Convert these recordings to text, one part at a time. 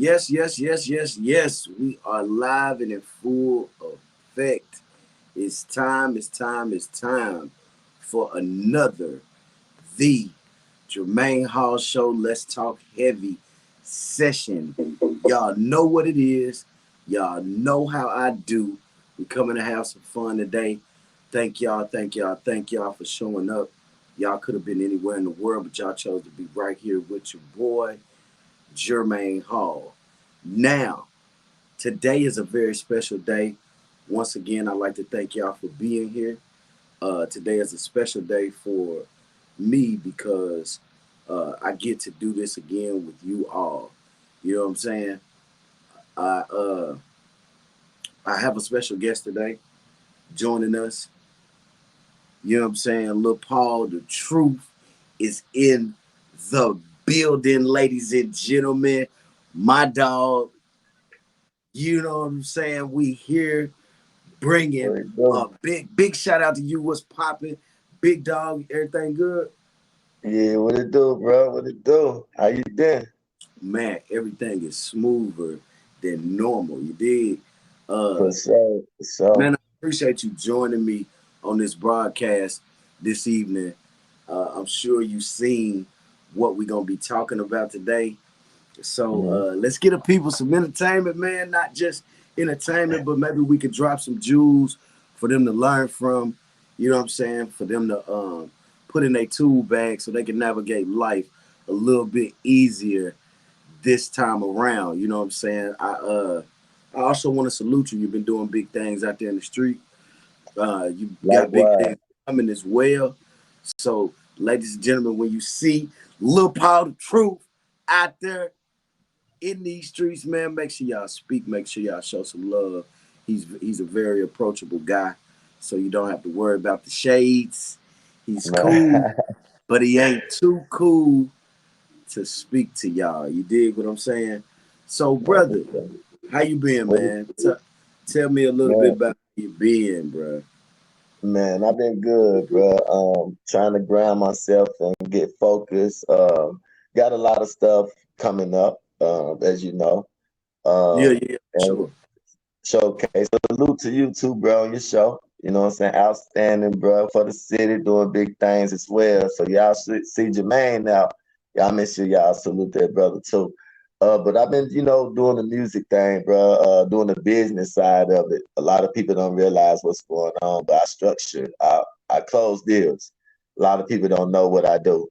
Yes, yes, yes, yes, yes. We are live and in full effect. It's time for another The Jermaine Hall Show. Let's talk heavy session. Y'all know what it is. Y'all know how I do. We coming to have some fun today. Thank y'all for showing up. Y'all could have been anywhere in the world, but y'all chose to be right here with your boy, Jermaine Hall. Now, today is a very special day. Once again, I'd like to thank y'all for being here. Today is a special day for me because I get to do this again with you all. You know what I'm saying? I uh, I have a special guest today joining us. You know what I'm saying? Lil Paul, the truth is in the building, ladies and gentlemen. My dog, you know what I'm saying? We here bringing What it do? a big shout out to you. What's popping? Big dog, everything good? Yeah, what it do, bro? What it do? How you been? Man, everything is smoother than normal. You did. Uh For sure, for man, sure. I appreciate you joining me on this broadcast this evening. I'm sure you've seen what we're gonna be talking about today. So hmm let's get the people some entertainment, man. Not just entertainment, but maybe we could drop some jewels for them to learn from. You know what I'm saying? For them to put in their tool bag so they can navigate life a little bit easier this time around. You know what I'm saying? I also want to salute you. You've been doing big things out there in the street. You got big things Likewise. coming as well. So, ladies and gentlemen, when you see Lil Paul the Truth out there in these streets, man, make sure y'all speak. Make sure y'all show some love. He's a very approachable guy, so you don't have to worry about the shades. He's cool, Man. but he ain't too cool to speak to y'all. You dig what I'm saying? So, No, for brother, sure. how you been, What it man? do? Tell me a little bit Man, about how you been, bro. man, I've been good, bro. Trying to ground myself and get focused. Got a lot of stuff coming up, as you know. Yeah, Um, yeah, and sure. showcase. Salute to you too, bro, on your show. You know what I'm saying? Outstanding, bro, for the city, doing big things as well. So y'all should see Jermaine now. Y'all make sure y'all salute that brother too. But I've been, doing the music thing, bro, doing the business side of it. A lot of people don't realize what's going on, but I structure, I close deals. A lot of people don't know what I do.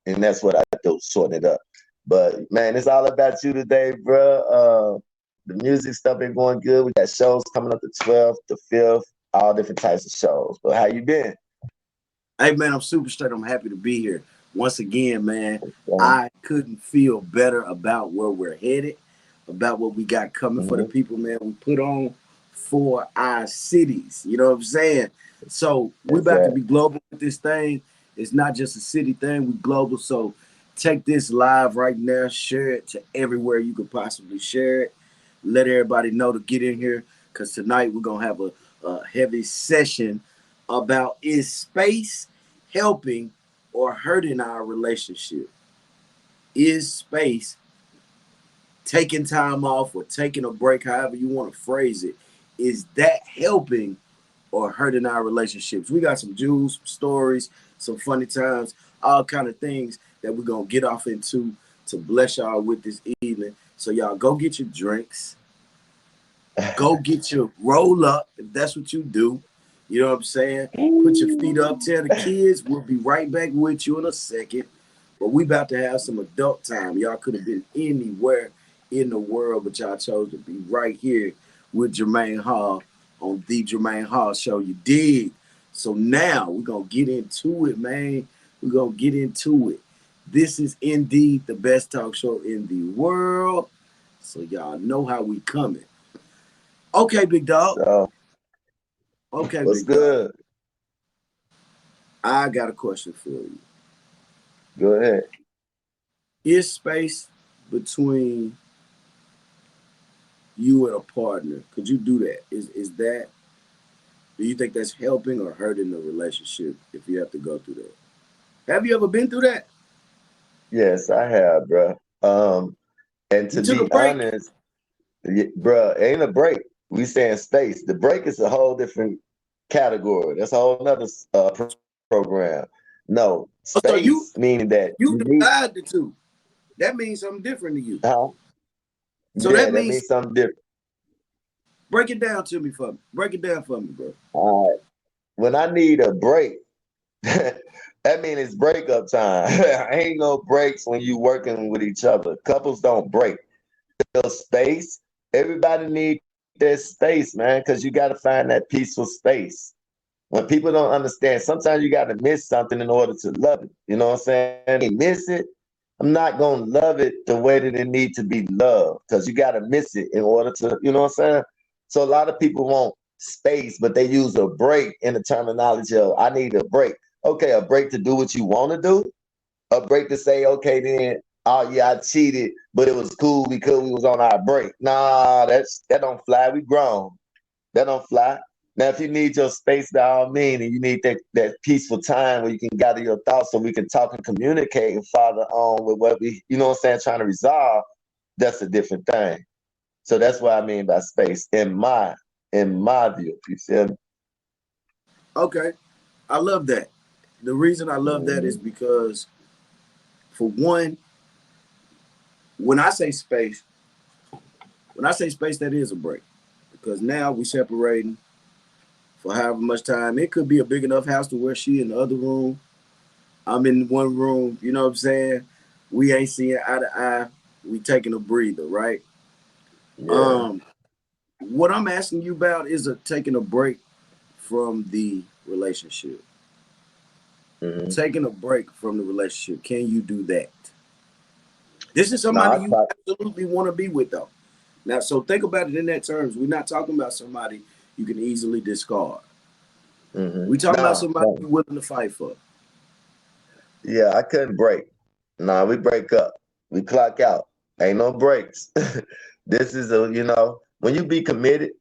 And that's what I do, sorting it up. But man, it's all about you today, bro. The music stuff been going good. We got shows coming up the 12th, the 5th, all different types of shows. But how you been? Hey, man, I'm super straight. I'm happy to be here. Once again, man, Um, I couldn't feel better about where we're headed, about what we got coming for the mhm. people, man. We put on for our cities. You know what I'm saying? So we That's about to that. be global with this thing. It's not just a city thing. We global. So take this live right now. Share it to everywhere you could possibly share it. Let everybody know to get in here because tonight we're gonna have a heavy session about is space helping or hurting our relationship? Is space taking time off or taking a break, however you want to phrase it, is that helping or hurting our relationships? We got some jewels, some stories, some funny times, all kind of things that we're gonna get off into to bless y'all with this evening. So y'all go get your drinks, go get your roll up if that's what you do. You know what I'm saying? Put your feet up, tell the kids we'll be right back with you in a second. But we about to have some adult time. Y'all could have been anywhere in the world, but y'all chose to be right here with Jermaine Hall on the Jermaine Hall Show. You dig? So now we're gonna get into it, man. We're gonna get into it. This is indeed the best talk show in the world. So y'all know how we coming. Okay, big dog. So, Okay, what's big dog. good? I got a question for you. Go ahead. Is space between you and a partner? Could you do that? Is that do you think that's helping or hurting the relationship if you have to go through that? Have you ever been through that? Yes, I have, bro. And You to took a be break. honest, bruh, ain't a break. We saying space. The break is a whole different category. That's a whole nother program. No, Oh, so space meaning that you you need, divide the two. That means something different to you. huh? So Yeah, that that means means something different. break it down to me for me. Break it down for me, bro. All right. When I need a break, that means it's breakup time. Ain't no breaks when you working with each other. Couples don't break. The space, everybody need their space, man, because you got to find that peaceful space. When people don't understand, sometimes you got to miss something in order to love it. You know what I'm saying? Miss it. I'm not gonna love it the way that it needs to be loved because you got to miss it in order to, you know what I'm saying? So a lot of people want space, but they use a break in the terminology of I need a break. Okay, a break to do what you want to do, a break to say, okay, then, oh yeah, I cheated, but it was cool because we was on our break. Nah, that don't fly. We grown. That don't fly. Now, if you need your space, by all means, and you need that peaceful time where you can gather your thoughts so we can talk and communicate and follow on with what we, you know what I'm saying, trying to resolve, that's a different thing. So that's what I mean by space in my view. You feel me? Okay. I love that. The reason I love that is Mhm. because, for one, when I say space, that is a break. Because now we separating for however much time. It could be a big enough house to where she in the other room, I'm in one room. You know what I'm saying? We ain't seeing eye to eye. We taking a breather, right? Yeah. Um, what I'm asking you about is taking a break from the relationship. Hmm. Taking a break from the relationship. Can you do that? This is No, somebody you absolutely want to be with, though. Now, so think about it in that terms. We're not talking about somebody you can easily discard. We talking about no, somebody no. you're willing to fight for. Yeah, I couldn't break. Nah, we break up. We clock out. Ain't no breaks. This is when you be committed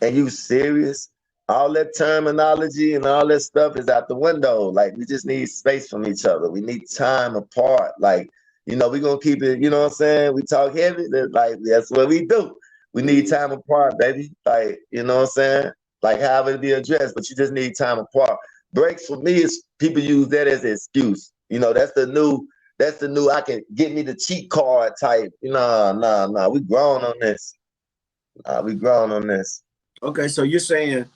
and you serious, all that terminology and all that stuff is out the window. Like we just need space from each other. We need time apart. Like, we gonna keep it, you know what I'm saying? We talk heavy, like that's what we do. We need Mm. time apart, baby. Like, you know what I'm saying? Like however it be addressed, but you just need time apart. Breaks for me is people use that as an excuse. That's the new I can get me the cheat card type. Nah. We grown on this. We grown on this. Okay, so you're saying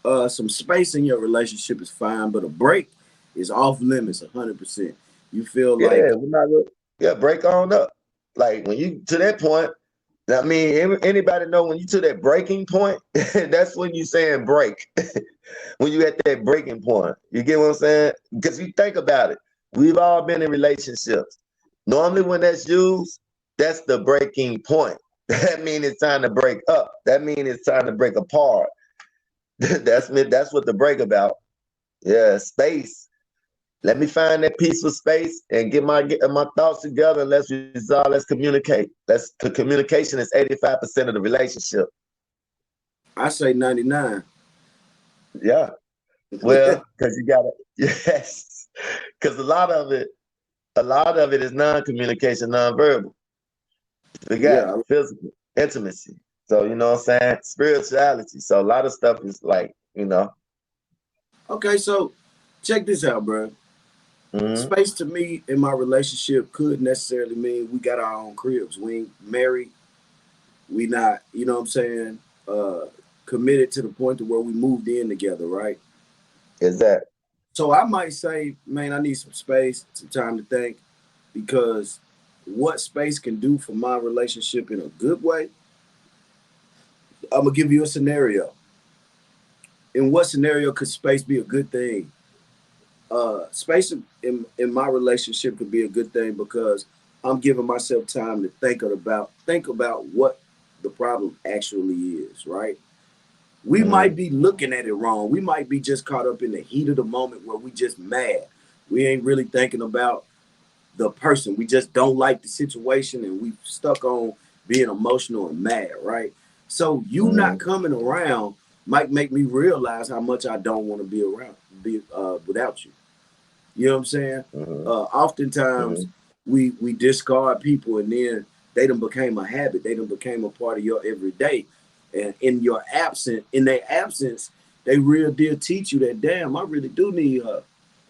some space in your relationship is fine, but a break is off limits 100%. You feel Yeah, like, we're not gonna, yeah, break on up. Like when you to that point, I mean, anybody know when you to that breaking point, that's when you saying break. When you at that breaking point, you get what I'm saying? Because you think about it, we've all been in relationships. Normally, when that's used, that's the breaking point. That means it's time to break up. That means it's time to break apart. That's what the break about. Yeah, space. Let me find that peaceful space and get my thoughts together and let's resolve. Let's communicate. Communication is 85% of the relationship. I say 99. Yeah. Well, because you gotta yes. Because a lot of it is non-communication, non-verbal. Forgot Yeah. physical intimacy. So you know what I'm saying? Spirituality. So a lot of stuff is like. Okay, so check this out, bro. Hmm. Space to me in my relationship could necessarily mean we got our own cribs. We ain't married. We not, you know what I'm saying, uh, committed to the point to where we moved in together, right? Is that So I might say, man, I need some space, some time to think, because what space can do for my relationship in a good way, I'm gonna give you a scenario. In what scenario could space be a good thing? Space in my relationship could be a good thing because I'm giving myself time to think about what the problem actually is, right? We might hmm be looking at it wrong. We might be just caught up in the heat of the moment where we just mad. We ain't really thinking about the person. We just don't like the situation and we stuck on being emotional and mad, right? So you not hmm coming around might make me realize how much I don't want to be without you. You know what I'm saying? hmm Oftentimes hmm we discard people and then they done became a habit. They done became a part of your everyday. And in their absence, they real deal teach you that, damn, I really do need her.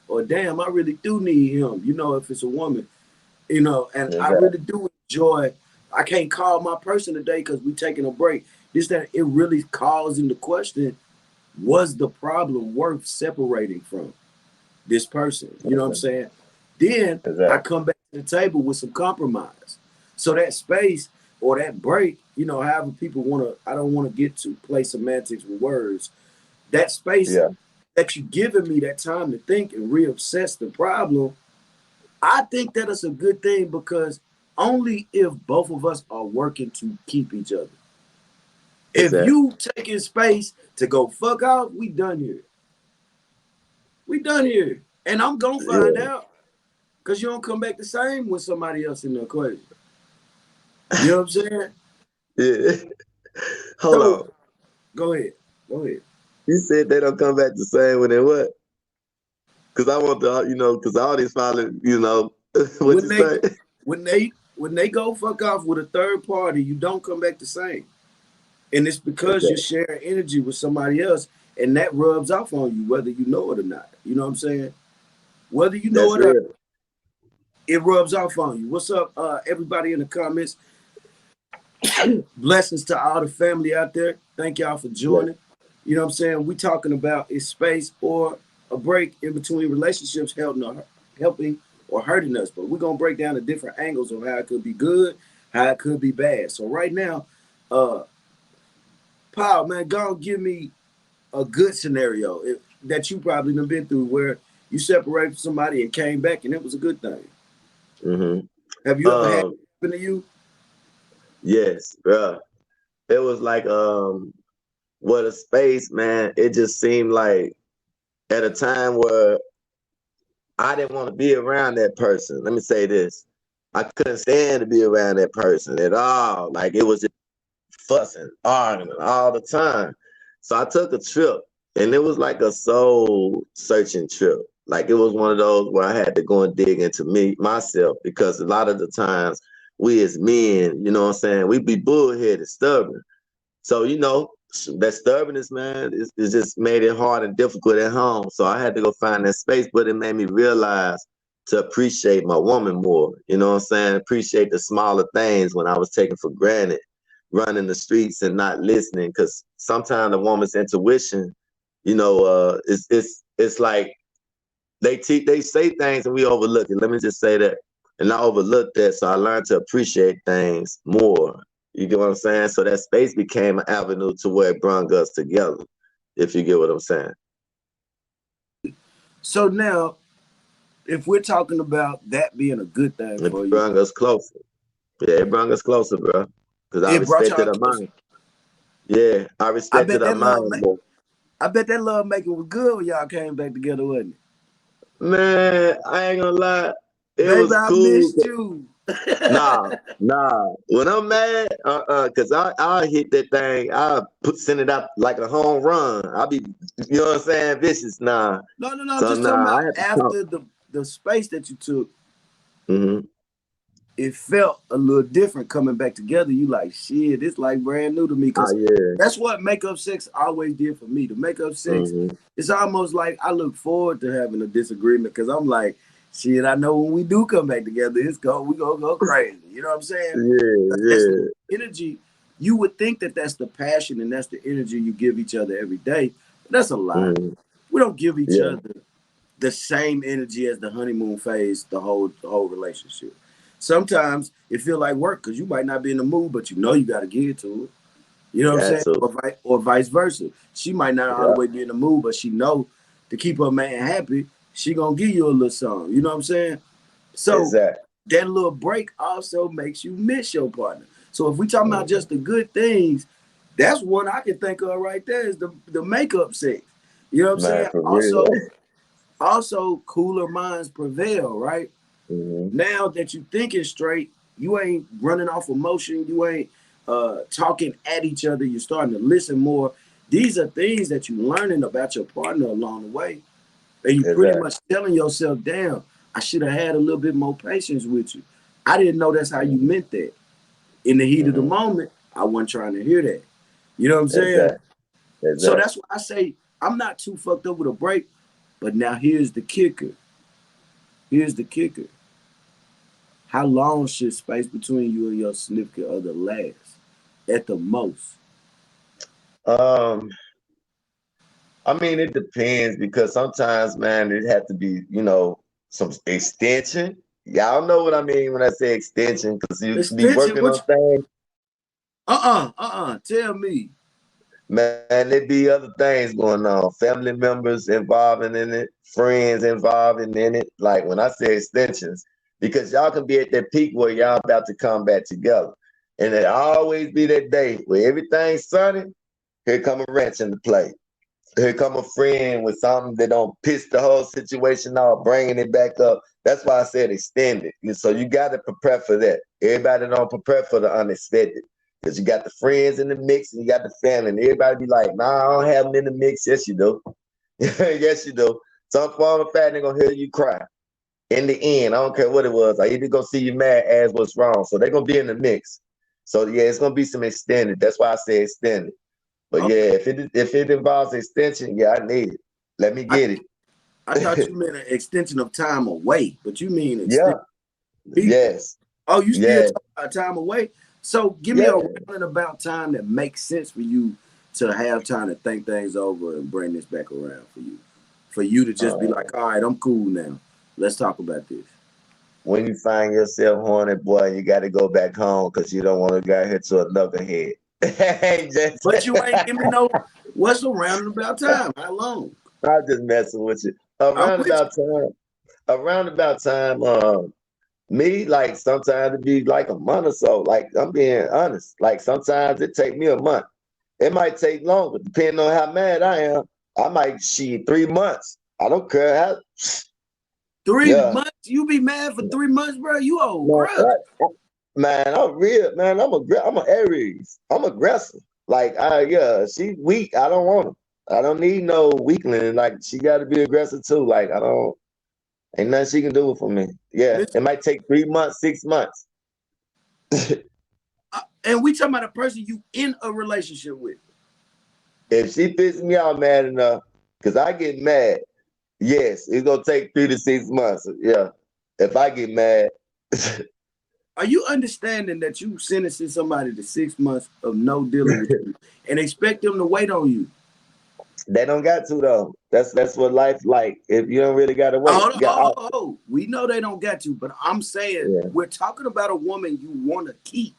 Or damn, I really do need him. You know, if it's a woman, you know, and I Exactly. really do enjoy. I can't call my person today because we taking a break. This that it really calls into question: was the problem worth separating from this person? You know what I'm saying? Then I Exactly. come back to the table with some compromise. So that space or that break, you know, however people want to, I don't want to get to play semantics with words. That space Yeah. that you giving me that time to think and reassess the problem, I think that is a good thing because only if both of us are working to keep each other. If Exactly. you taking space to go fuck off, we done here. We done here. And I'm gonna find Yeah. out. Cause you don't come back the same with somebody else in the equation. You know what I'm saying? Yeah. Hold So on. go ahead. Go ahead. You said they don't come back the same when they what? Because I want the, because all these finally, what When you they say? when they go fuck off with a third party, you don't come back the same. And it's because you're Exactly. sharing energy with somebody else, and that rubs off on you, whether you know it or not. You know what I'm saying? Whether you know That's it or not, real. it rubs off on you. What's up, everybody in the comments? Blessings to all the family out there. Thank y'all for Yeah. joining. You know what I'm saying? We talking about is space or a break in between relationships helping or hurting us. But we're gonna break down the different angles of how it could be good, how it could be bad. So right now, uh, Paul, man, go and give me a good scenario that you probably done been through where you separated from somebody and came back and it was a good thing. hmm Have you ever had it Um, happen to you? yes, bro. It was like what a space, man. It just seemed like at a time where I didn't want to be around that person. Let me say this. I couldn't stand to be around that person at all. Like it was just fussing, arguing all the time. So I took a trip and it was like a soul searching trip. Like it was one of those where I had to go and dig into me myself because a lot of the times we as men, you know what I'm saying, we be bullheaded, stubborn. So, that stubbornness, man, is just made it hard and difficult at home. So I had to go find that space, but it made me realize to appreciate my woman more. You know what I'm saying? Appreciate the smaller things when I was taken for granted, running the streets and not listening. Because sometimes a woman's intuition, it's like they say things and we overlook it. Let me just say that. And I overlooked that, so I learned to appreciate things more. You get what I'm saying? So that space became an avenue to where it brought us together, if you get what I'm saying. So now, if we're talking about that being a good thing It for you, brought us closer. Yeah, it brought us closer, bro. Because I it brought respected y'all her closer. mind. Yeah, I I respected bet her that love, mind more. I bet that love making was good when y'all came back together, wasn't Man, I ain't gonna lie. it? It Baby, was I cool. missed you. Nah. When I'm mad, cause I hit that thing. Send it out like a home run. I'll be, you know what I'm saying, vicious. Nah. No, no, no. So Just talking nah, about I have to talk. after the space that you took, Hmm. it felt a little different coming back together. You like shit. It's like brand new to me Oh because yeah. that's what makeup sex always did for me. The makeup sex, Hmm. it's almost like I look forward to having a disagreement because I'm like, shit. I know when we do come back together, we gonna go crazy. You know what I'm saying? Yeah, That's the yeah. energy. You would think that that's the passion and that's the energy you give each other every day. But that's a lie. Hmm. We don't give each Yeah. other the same energy as the honeymoon phase, the whole relationship. Sometimes it feel like work because you might not be in the mood, but you know you got to give it to her. You know what I'm Got saying? to. Or vice versa. She might not all the Yeah. way be in the mood, but she know to keep her man happy, she gonna give you a little something. You know what I'm saying? So Exactly. that little break also makes you miss your partner. So if we talking about Hmm. just the good things, that's one I can think of right there is the makeup sex. You know what I'm Man, saying? for real. Also cooler minds prevail, right? Hmm. Now that you thinking straight, you ain't running off emotion, you ain't talking at each other, you're starting to listen more. These are things that you learning about your partner along the way. And you pretty Exactly. much telling yourself, damn, I should have had a little bit more patience with you. I didn't know that's how you meant that. In the heat of the Mm-hmm. moment, I wasn't trying to hear that. You know what I'm saying? Exactly. So Exactly. that's why I say I'm not too fucked up with a break. But now here's the kicker. Here's the kicker. How long should space between you and your significant other last? At the most. Um, I mean, it depends because sometimes, man, it has to be, some extension. Y'all know what I mean when I say extension, because you be Extension, working on which things. tell me. Man, there be other things going on. Family members involving in it, friends involving in it. Like when I say extensions, because y'all can be at that peak where y'all about to come back together. And it always be that day where everything's sunny, here come a wrench in the play. Here come a friend with something that don't piss the whole situation off, bringing it back up. That's why I said extended. So you got to prepare for that. Everybody don't prepare for the unexpected. Because you got the friends in the mix and you got the family. And everybody be like, nah, I don't have them in the mix. Yes, you do. Yes, you do. Some form of fact, they're going to hear you cry. In the end, I don't care what it was. I either go see you mad, ask what's wrong. So they're going to be in the mix. So, yeah, it's going to be some extended. That's why I say extended. But yeah, Okay. if it involves extension, yeah, I need it. Let me I, get it. I thought you meant an extension of time away, but you mean Yeah. extend people. Yes. Oh, you still Yes. talking about time away? So give me Yeah. a roundabout time that makes sense for you to have time to think things over and bring this back around for you. For you to just be Uh, like, all right, I'm cool now. Let's talk about this. when you find yourself horny, boy, you got to go back home because you don't want to get hit to another head. just, But you ain't give me no what's a roundabout time? How long? I'm just messing with you. I'm Around with you. about time. Around about time. Me, like sometimes it be like a month or so. Like I'm being honest. Like sometimes it take me a month. It might take longer, depending on how mad I am. I might see 3 months. I don't care how. Three Yeah, months? You be mad for 3 months, bro? You old man, grudge. man, I'm real, man. I'm an Aries. I'm aggressive. Like, yeah, she weak. I don't want her. I don't need no weakling. Like, she got to be aggressive too. Like, I don't. Ain't nothing she can do for me. Yeah, Listen, it might take 3 months, 6 months. and we talking about a person you in a relationship with. If she pisses me off mad enough, because I get mad. Yes, it's gonna take 3 to 6 months. Yeah, if I get mad, Are you understanding that you sentencing somebody to 6 months of no dealing with you and expect them to wait on you? they don't got to though. That's what life like. If you don't really gotta wait, Oh, oh, oh, oh. We know they don't got you, but I'm saying yeah. we're talking about a woman you want to keep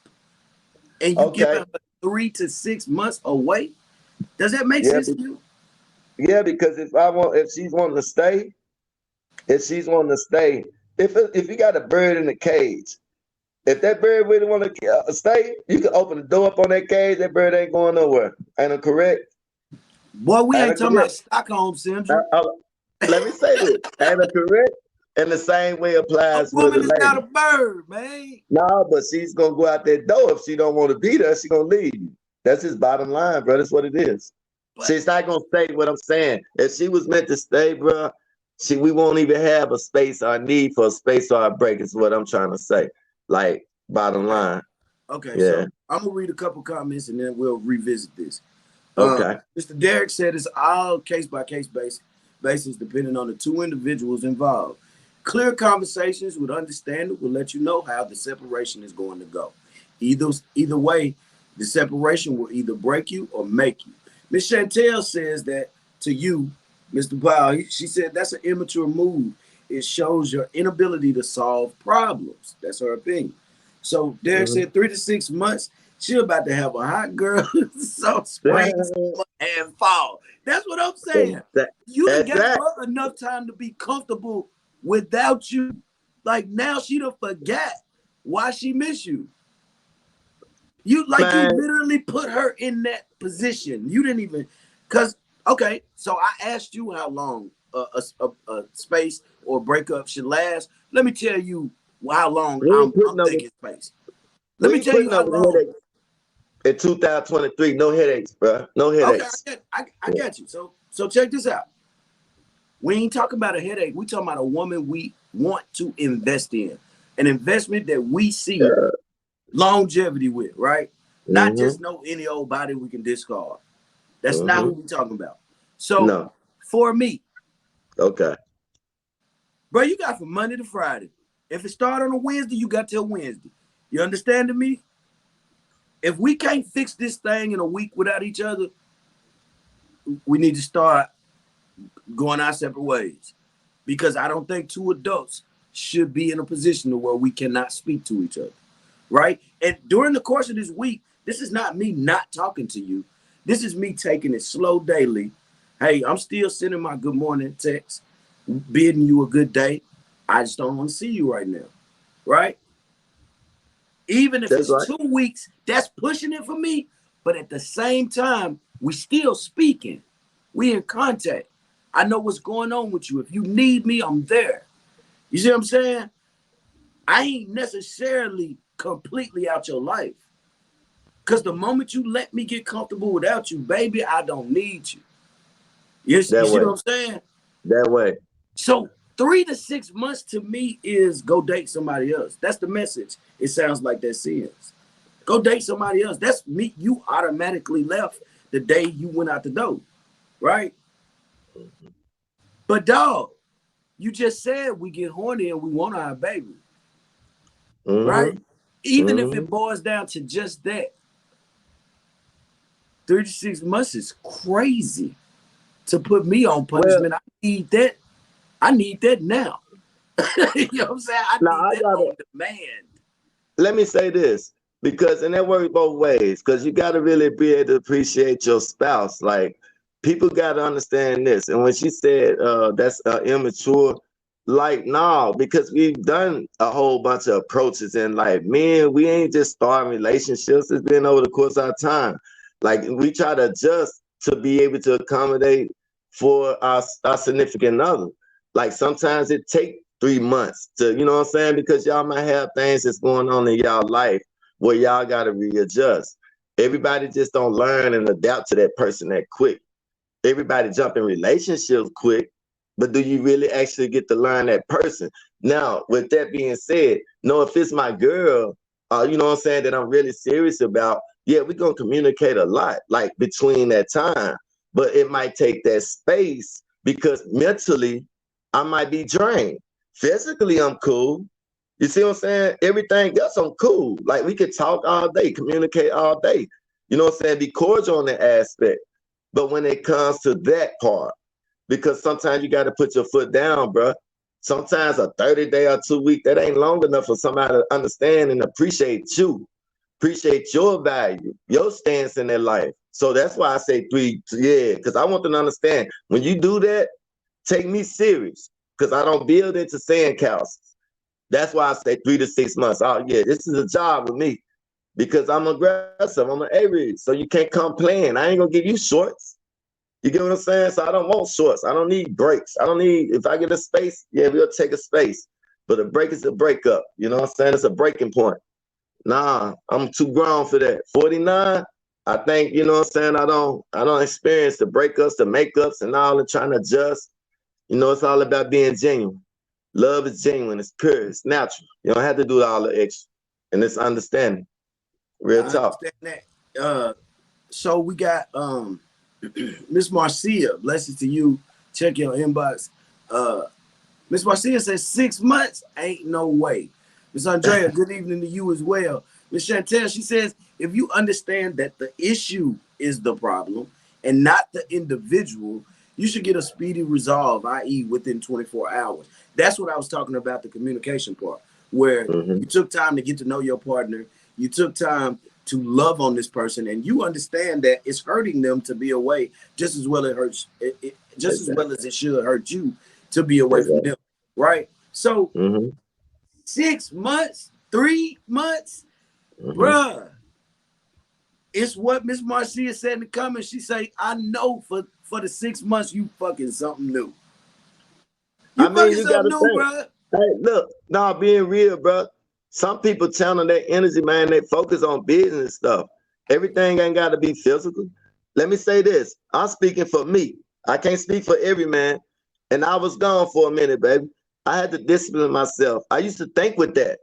and you giving Okay, her 3 to 6 months away. Does that make yeah, sense to you? yeah. Because if she's wanting to stay, if she's wanting to stay, if you got a bird in the cage, if that bird really want to stay, you can open the door up on that cage. That bird ain't going nowhere. Ain't it correct? Boy, we Ain't ain't it talking about correct? Stockholm Uh, syndrome. uh, let me say this. Ain't it correct? And the same way A applies with a woman is not lady. a bird, man. No, but she's gonna go out that door. If she don't want to be there, she gonna leave you. That's his bottom line, bro. That's what it is. But She's not gonna stay. What I'm saying, if she was meant to stay, bro, we won't even have a space or need for a space or a break. Is what I'm trying to say. Like bottom okay, line, okay. yeah. So I'm gonna read a couple comments and then we'll revisit this. Okay. Mr. Derek said it's all case by case basis depending on the two individuals involved. Clear conversations with understanding will let you know how the separation is going to go. Either way, the separation will either break you or make you. Miss Chantel says that to you, Mr. Powell. She said that's an immature move. It shows your inability to solve problems. That's her opinion. So Derek Mhm. said 3 to 6 months. She about to have a hot girl, so spring, summer, and fall. That's what I'm saying. You done gave Exactly. her enough time to be comfortable without you. Like now she done forgot why she miss you. You Man, literally put her in that position. You didn't even because okay. So I asked you how long a space or breakup should last. Let me tell you how long we I'm ain't putting I'm up thinking space. Let we me ain't tell you putting up how with long. headaches in 2023. No headaches, bro. No Okay, headaches. I got you. So check this out. We ain't talking about a headache. We talking about a woman we want to invest in, an investment that we see longevity with, right? Not Mm-hmm. just know any old body we can discard. That's not who Mm-hmm. we talking about. So No. for me, Okay. bro, you got from Monday to Friday. If it start on a Wednesday, you got till Wednesday. You understand me? If we can't fix this thing in a week without each other, we need to start going our separate ways. Because I don't think two adults should be in a position to where we cannot speak to each other. Right? And during the course of this week, this is not me not talking to you. This is me taking it slow daily. Hey, I'm still sending my good morning text, bidding you a good day. I just don't want to see you right now. Right? Even if That's it's right. 2 weeks, that's pushing it for me. But at the same time, we still speaking. We in contact. I know what's going on with you. If you need me, I'm there. You see what I'm saying? I ain't necessarily completely out your life. Because the moment you let me get comfortable without you, baby, I don't need you. You That see way. what I'm saying? That way. So 3 to 6 months to me is go date somebody else. That's the message. It sounds like that sends. Go date somebody else. That's me. You automatically left the day you went out the door, right? But dog, you just said we get horny and we want our baby, right? Mm-hmm. Even if Mm-hmm. it boils down to just that, 3 to 6 months is crazy to put me on Well, punishment. I need that. I need that now. You know what I'm saying? I now need I that gotta on demand. let me say this because and that works both ways because you got to really be able to appreciate your spouse. Like people got to understand this. And when she said that's immature, like no, because we've done a whole bunch of approaches and like men, we ain't just starting relationships. It's been over the course of our time. Like we try to adjust to be able to accommodate for our significant other. Like sometimes it takes 3 months to, you know what I'm saying? Because y'all might have things that's going on in y'all life where y'all got to readjust. Everybody just don't learn and adapt to that person that quick. Everybody jump in relationships quick, but do you really actually get to learn that person? Now, with that being said, no, if it's my girl, you know what I'm saying, that I'm really serious about, yeah, we're going to communicate a lot, like between that time, but it might take that space because mentally I might be drained. Physically, I'm cool. You see what I'm saying? Everything else, I'm cool. Like we could talk all day, communicate all day. You know what I'm saying? Be cordial on that aspect. But when it comes to that part, because sometimes you got to put your foot down, bro. Sometimes a 30-day or 2 week, that ain't long enough for somebody to understand and appreciate your value, your stance in their life. So that's why I say 3, yeah, because I want them to understand when you do that, take me serious because I don't build into sandcastles. That's why I say 3 to 6 months. Oh, yeah, this is a job with me because I'm aggressive. I'm an Aries. So you can't come playing. I ain't going to give you shorts. You get what I'm saying? So I don't want shorts. I don't need breaks. I don't need, if I get a space, yeah, we'll take a space. But a break is a breakup. You know what I'm saying? It's a breaking point. Nah, I'm too grown for that. 49, I think, you know what I'm saying? I don't experience the breakups, the makeups, and all the trying to adjust. You know, it's all about being genuine. Love is genuine, it's pure, it's natural. You don't have to do all the extra. And it's understanding. Real I talk. understand that. So we got Miss Marcia. Blessings to you. Check your inbox. Uh, Miss Marcia says 6 months. Ain't no way. Miss Andrea, good evening to you as well. Miss Chantel, she says if you understand that the issue is the problem and not the individual, you should get a speedy resolve, i.e., within 24 hours. That's what I was talking about, the communication part, where Mm-hmm. you took time to get to know your partner, you took time to love on this person, and you understand that it's hurting them to be away just as well it hurts just as well Exactly. as it should hurt you to be away from Exactly. them, right? So Mm-hmm. 6 months, 3 months, Mm-hmm. bruh. It's what Miss Marcia said in the comments. She say, I know for the 6 months you fucking something new. I You mean, fucking you something gotta new, think. bruh. Hey, look, nah, being real, bro. Some people channel their energy, man. They focus on business stuff. Everything ain't got to be physical. Let me say this. I'm speaking for me. I can't speak for every man. And I was gone for a minute, baby. I had to discipline myself. I used to think with that.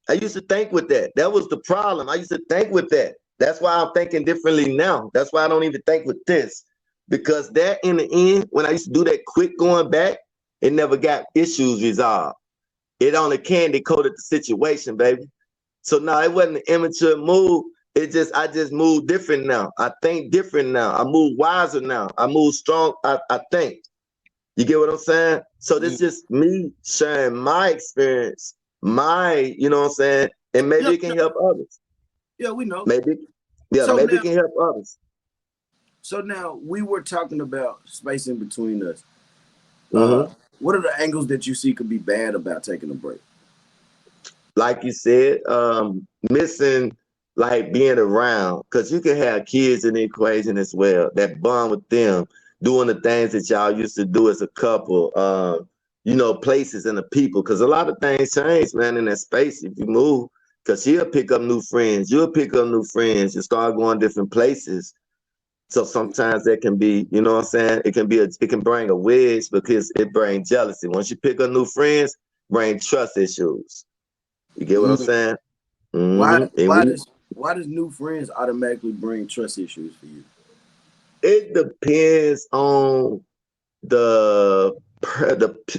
I used to think with that. That was the problem. I used to think with that. That's why I'm thinking differently now. That's why I don't even think with this. Because that in the end, when I used to do that quick going back, it never got issues resolved. It only candy coated the situation, baby. So now it wasn't an immature move. I just move different now. I think different now. I move wiser now. I move strong. I think. You get what I'm saying? So this just me sharing my experience, you know what I'm saying? And maybe Yep, it can help others. yeah, we know. Maybe, yeah, So maybe now, it can help others. so now we were talking about space in between us. Uh, Hmm. what are the angles that you see could be bad about taking a break? Like you said, missing like being around, because you can have kids in the equation as well. That bond with them, doing the things that y'all used to do as a couple. You know, places and the people, because a lot of things change, man, in that space if you move. Because she'll pick up new friends, you'll pick up new friends, you start going different places. So sometimes that can be, you know what I'm saying? It can bring a wedge because it brings jealousy. Once you pick up new friends, bring trust issues. You get what I'm Mm. saying? Why Hmm. And why does why does new friends automatically bring trust issues for you? it depends on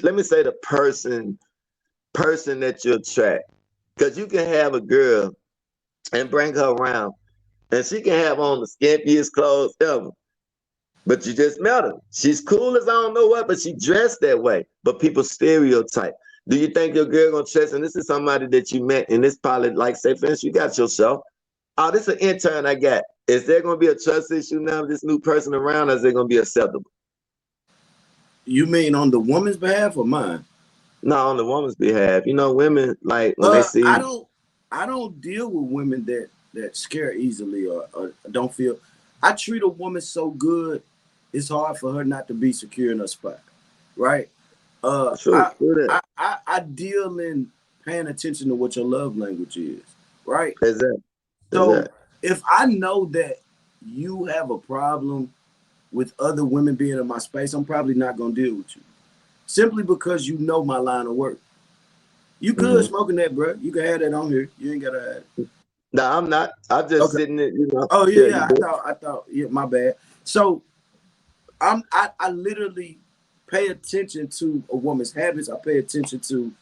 let me say the person that you attract. Because you can have a girl and bring her around, and she can have on the skimpiest clothes ever. But you just met her. She's cool as I don't know what, but she dressed that way. But people stereotype. Do you think your girl gonna trust? And this is somebody that you met, and this pilot, like say, for instance, you got yourself. Oh, this is an intern I got. Is there gonna be a trust issue now with this new person around, or is it gonna be acceptable? You mean on the woman's behalf or mine? No, on the woman's behalf. You know, women like when they see. I don't deal with women that scare easily or don't feel. I treat a woman so good, it's hard for her not to be secure in her spot, right? Uh, True, I do that. I deal in paying attention to what your love language is, right? Is that? Is So that? if I know that you have a problem with other women being in my space, I'm probably not gonna deal with you simply because you know my line of work. You good Mm-hmm. smoking that, bro? You can have that on here. You ain't gotta have it. No, I'm not. I'm just Okay. sitting there, you know. Oh yeah, Yeah, you yeah. good. I thought. Yeah, my bad. So I literally pay attention to a woman's habits. I pay attention to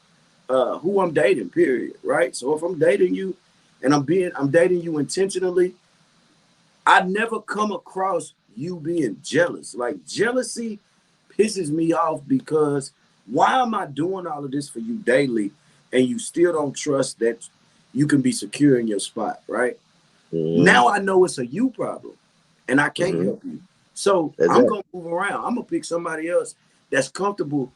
who I'm dating. Period. Right. So if I'm dating you, and I'm dating you intentionally, I never come across you being jealous. Like jealousy pisses me off because why am I doing all of this for you daily, and you still don't trust that you can be secure in your spot, right? Mm-hmm. Now I know it's a you problem and I can't Mm-hmm. help you. So Is I'm that? gonna move around. I'm gonna pick somebody else that's comfortable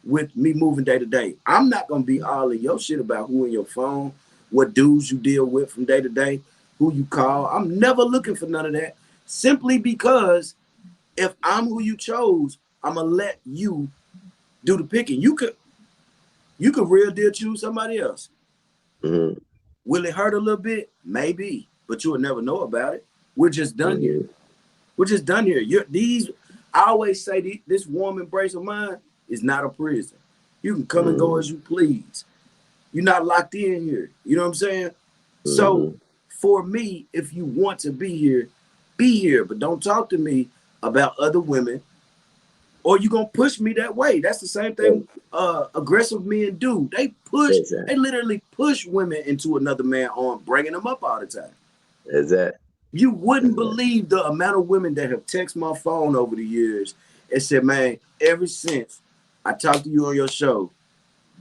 with me moving day to day. I'm not gonna be all in your shit about who in your phone, what dudes you deal with from day to day, who you call. I'm never looking for none of that. Simply because if I'm who you chose, I'm gonna let you do the picking. You could real deal choose somebody else. Mm-hmm. Will it hurt a little bit? Maybe, but you will never know about it. We're just done here. Mm-hmm. We're just done here. I always say this warm embrace of mine is not a prison. You can come and go Mm-hmm. as you please. You're not locked in here. You know what I'm saying? So Mm-hmm. for me, if you want to be here, but don't talk to me about other women or you're gonna push me that way. That's the same thing aggressive men do. They Exactly. literally push women into another man's arm, bringing them up all the time. Is that? You Is wouldn't that? believe the amount of women that have texted my phone over the years and said, man, ever since I talked to you on your show,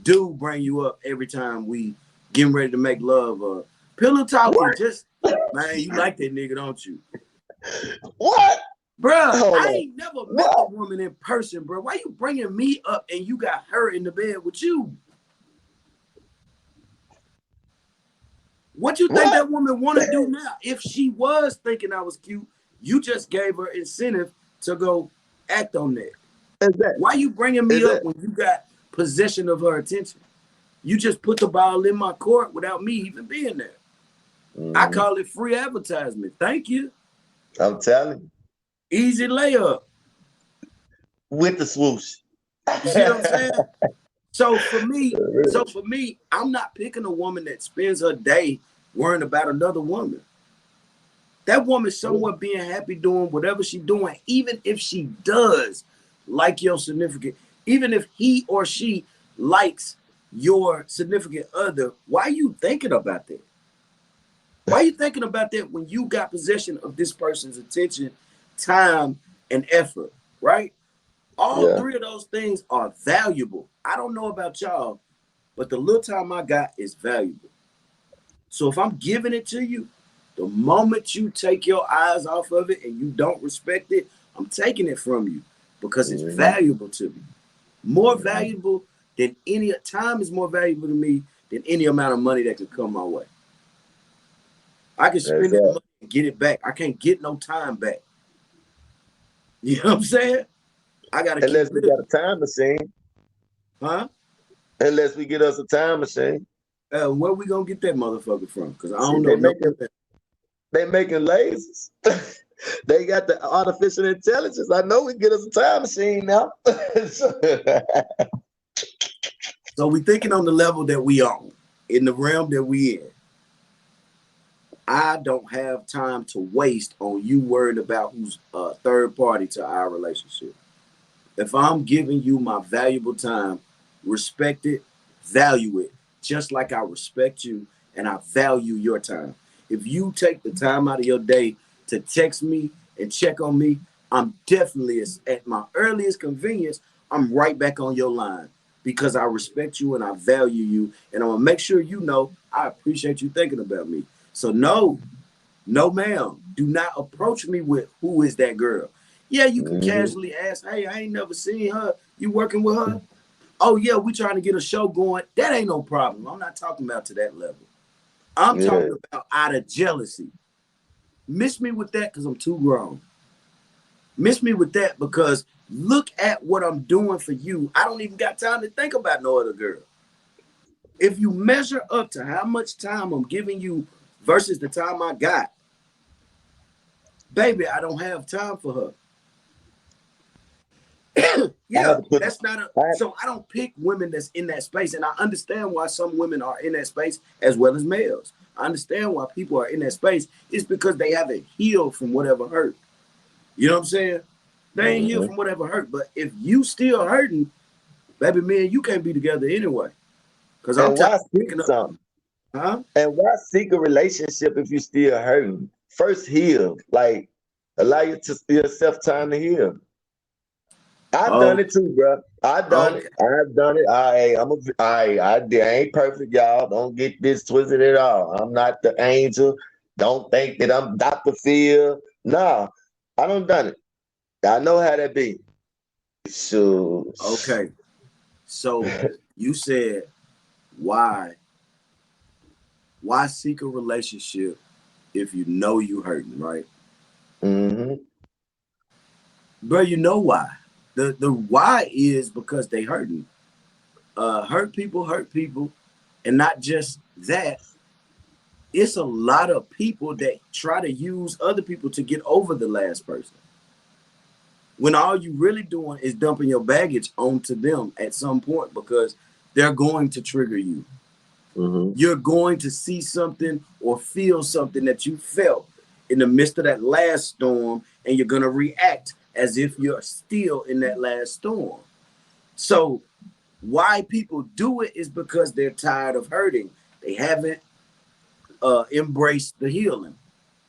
dude bring you up every time we getting ready to make love or pillow talking. What? Just, man, you like that nigga, don't you? What? Bruh, Hold I on. ain't never met the What? woman in person, bro. Why you bringing me up and you got her in the bed with you? What you think What? that woman want to do now? If she was thinking I was cute, you just gave her incentive to go act on that. Is that? Why you bringing Is me up that? when you got possession of her attention? You just put the ball in my court without me even being there. I Mm-hmm. call it free advertisement. Thank you. I'm telling you. Easy layup. With the swoosh. You see what I'm saying? So for me, I'm not picking a woman that spends her day worrying about another woman. That woman somewhere being happy doing whatever she's doing, even if she does like your significant, even if he or she likes your significant other, why are you thinking about that? Why are you thinking about that when you got possession of this person's attention, time, and effort, right? All Yeah. three of those things are valuable. I don't know about y'all, but the little time I got is valuable. So if I'm giving it to you, the moment you take your eyes off of it and you don't respect it, I'm taking it from you because it's Mm-hmm. valuable to me. More Mm-hmm. valuable than any time is more valuable to me than any amount of money that can come my way. I can That's spend that it. money and get it back. I can't get no time back. You know what I'm saying? I gotta keep Unless we living. got a time machine. Huh? Unless we get us a time machine. Where we gonna get that motherfucker from? Because I See, don't know no one. they making lasers. They got the artificial intelligence. I know we get us a time machine now. So we thinking on the level that we on, in the realm that we in. I don't have time to waste on you worrying about who's a third party to our relationship. If I'm giving you my valuable time, respect it, value it, just like I respect you and I value your time. If you take the time out of your day to text me and check on me, I'm definitely at my earliest convenience, I'm right back on your line because I respect you and I value you. And I'm going to make sure you know I appreciate you thinking about me. So, no, ma'am. Do not approach me with who is that girl. Yeah, you can Hmm. casually ask, hey, I ain't never seen her. You working with her? Oh, yeah, we trying to get a show going. That ain't no problem. I'm not talking about to that level. I'm Yeah. talking about out of jealousy. Miss me with that because I'm too grown. Miss me with that because look at what I'm doing for you. I don't even got time to think about no other girl. If you measure up to how much time I'm giving you versus the time I got, baby, I don't have time for her. I had Yeah, to put. that's not a. I had, So I don't pick women that's in that space, and I understand why some women are in that space as well as males. I understand why people are in that space. It's because they haven't healed from whatever hurt. You know what I'm saying? They ain't healed mhm. from whatever hurt. But if you still hurting, baby, me and you can't be together anyway. Cause I'm And tired why of seek picking up. something? Huh? And why seek a relationship if you still hurting? First heal. Like allow yourself time to heal. I've done Oh, it too, bro. I've done it. okay. I've done it. I ain't perfect, y'all. Don't get this twisted at all. I'm not the angel. Don't think that I'm Dr. Phil. Nah, I don't done it. I know how that be. So, Okay. So you said why why seek a relationship if you know you hurting, right? hmm Bro, you know why. The why is because they hurting. Hurt people, and not just that. It's a lot of people that try to use other people to get over the last person. When all you really doing is dumping your baggage onto them at some point because they're going to trigger you. hmm You're going to see something or feel something that you felt in the midst of that last storm, and you're going to react as if you're still in that last storm. So why people do it is because they're tired of hurting. They haven't embraced the healing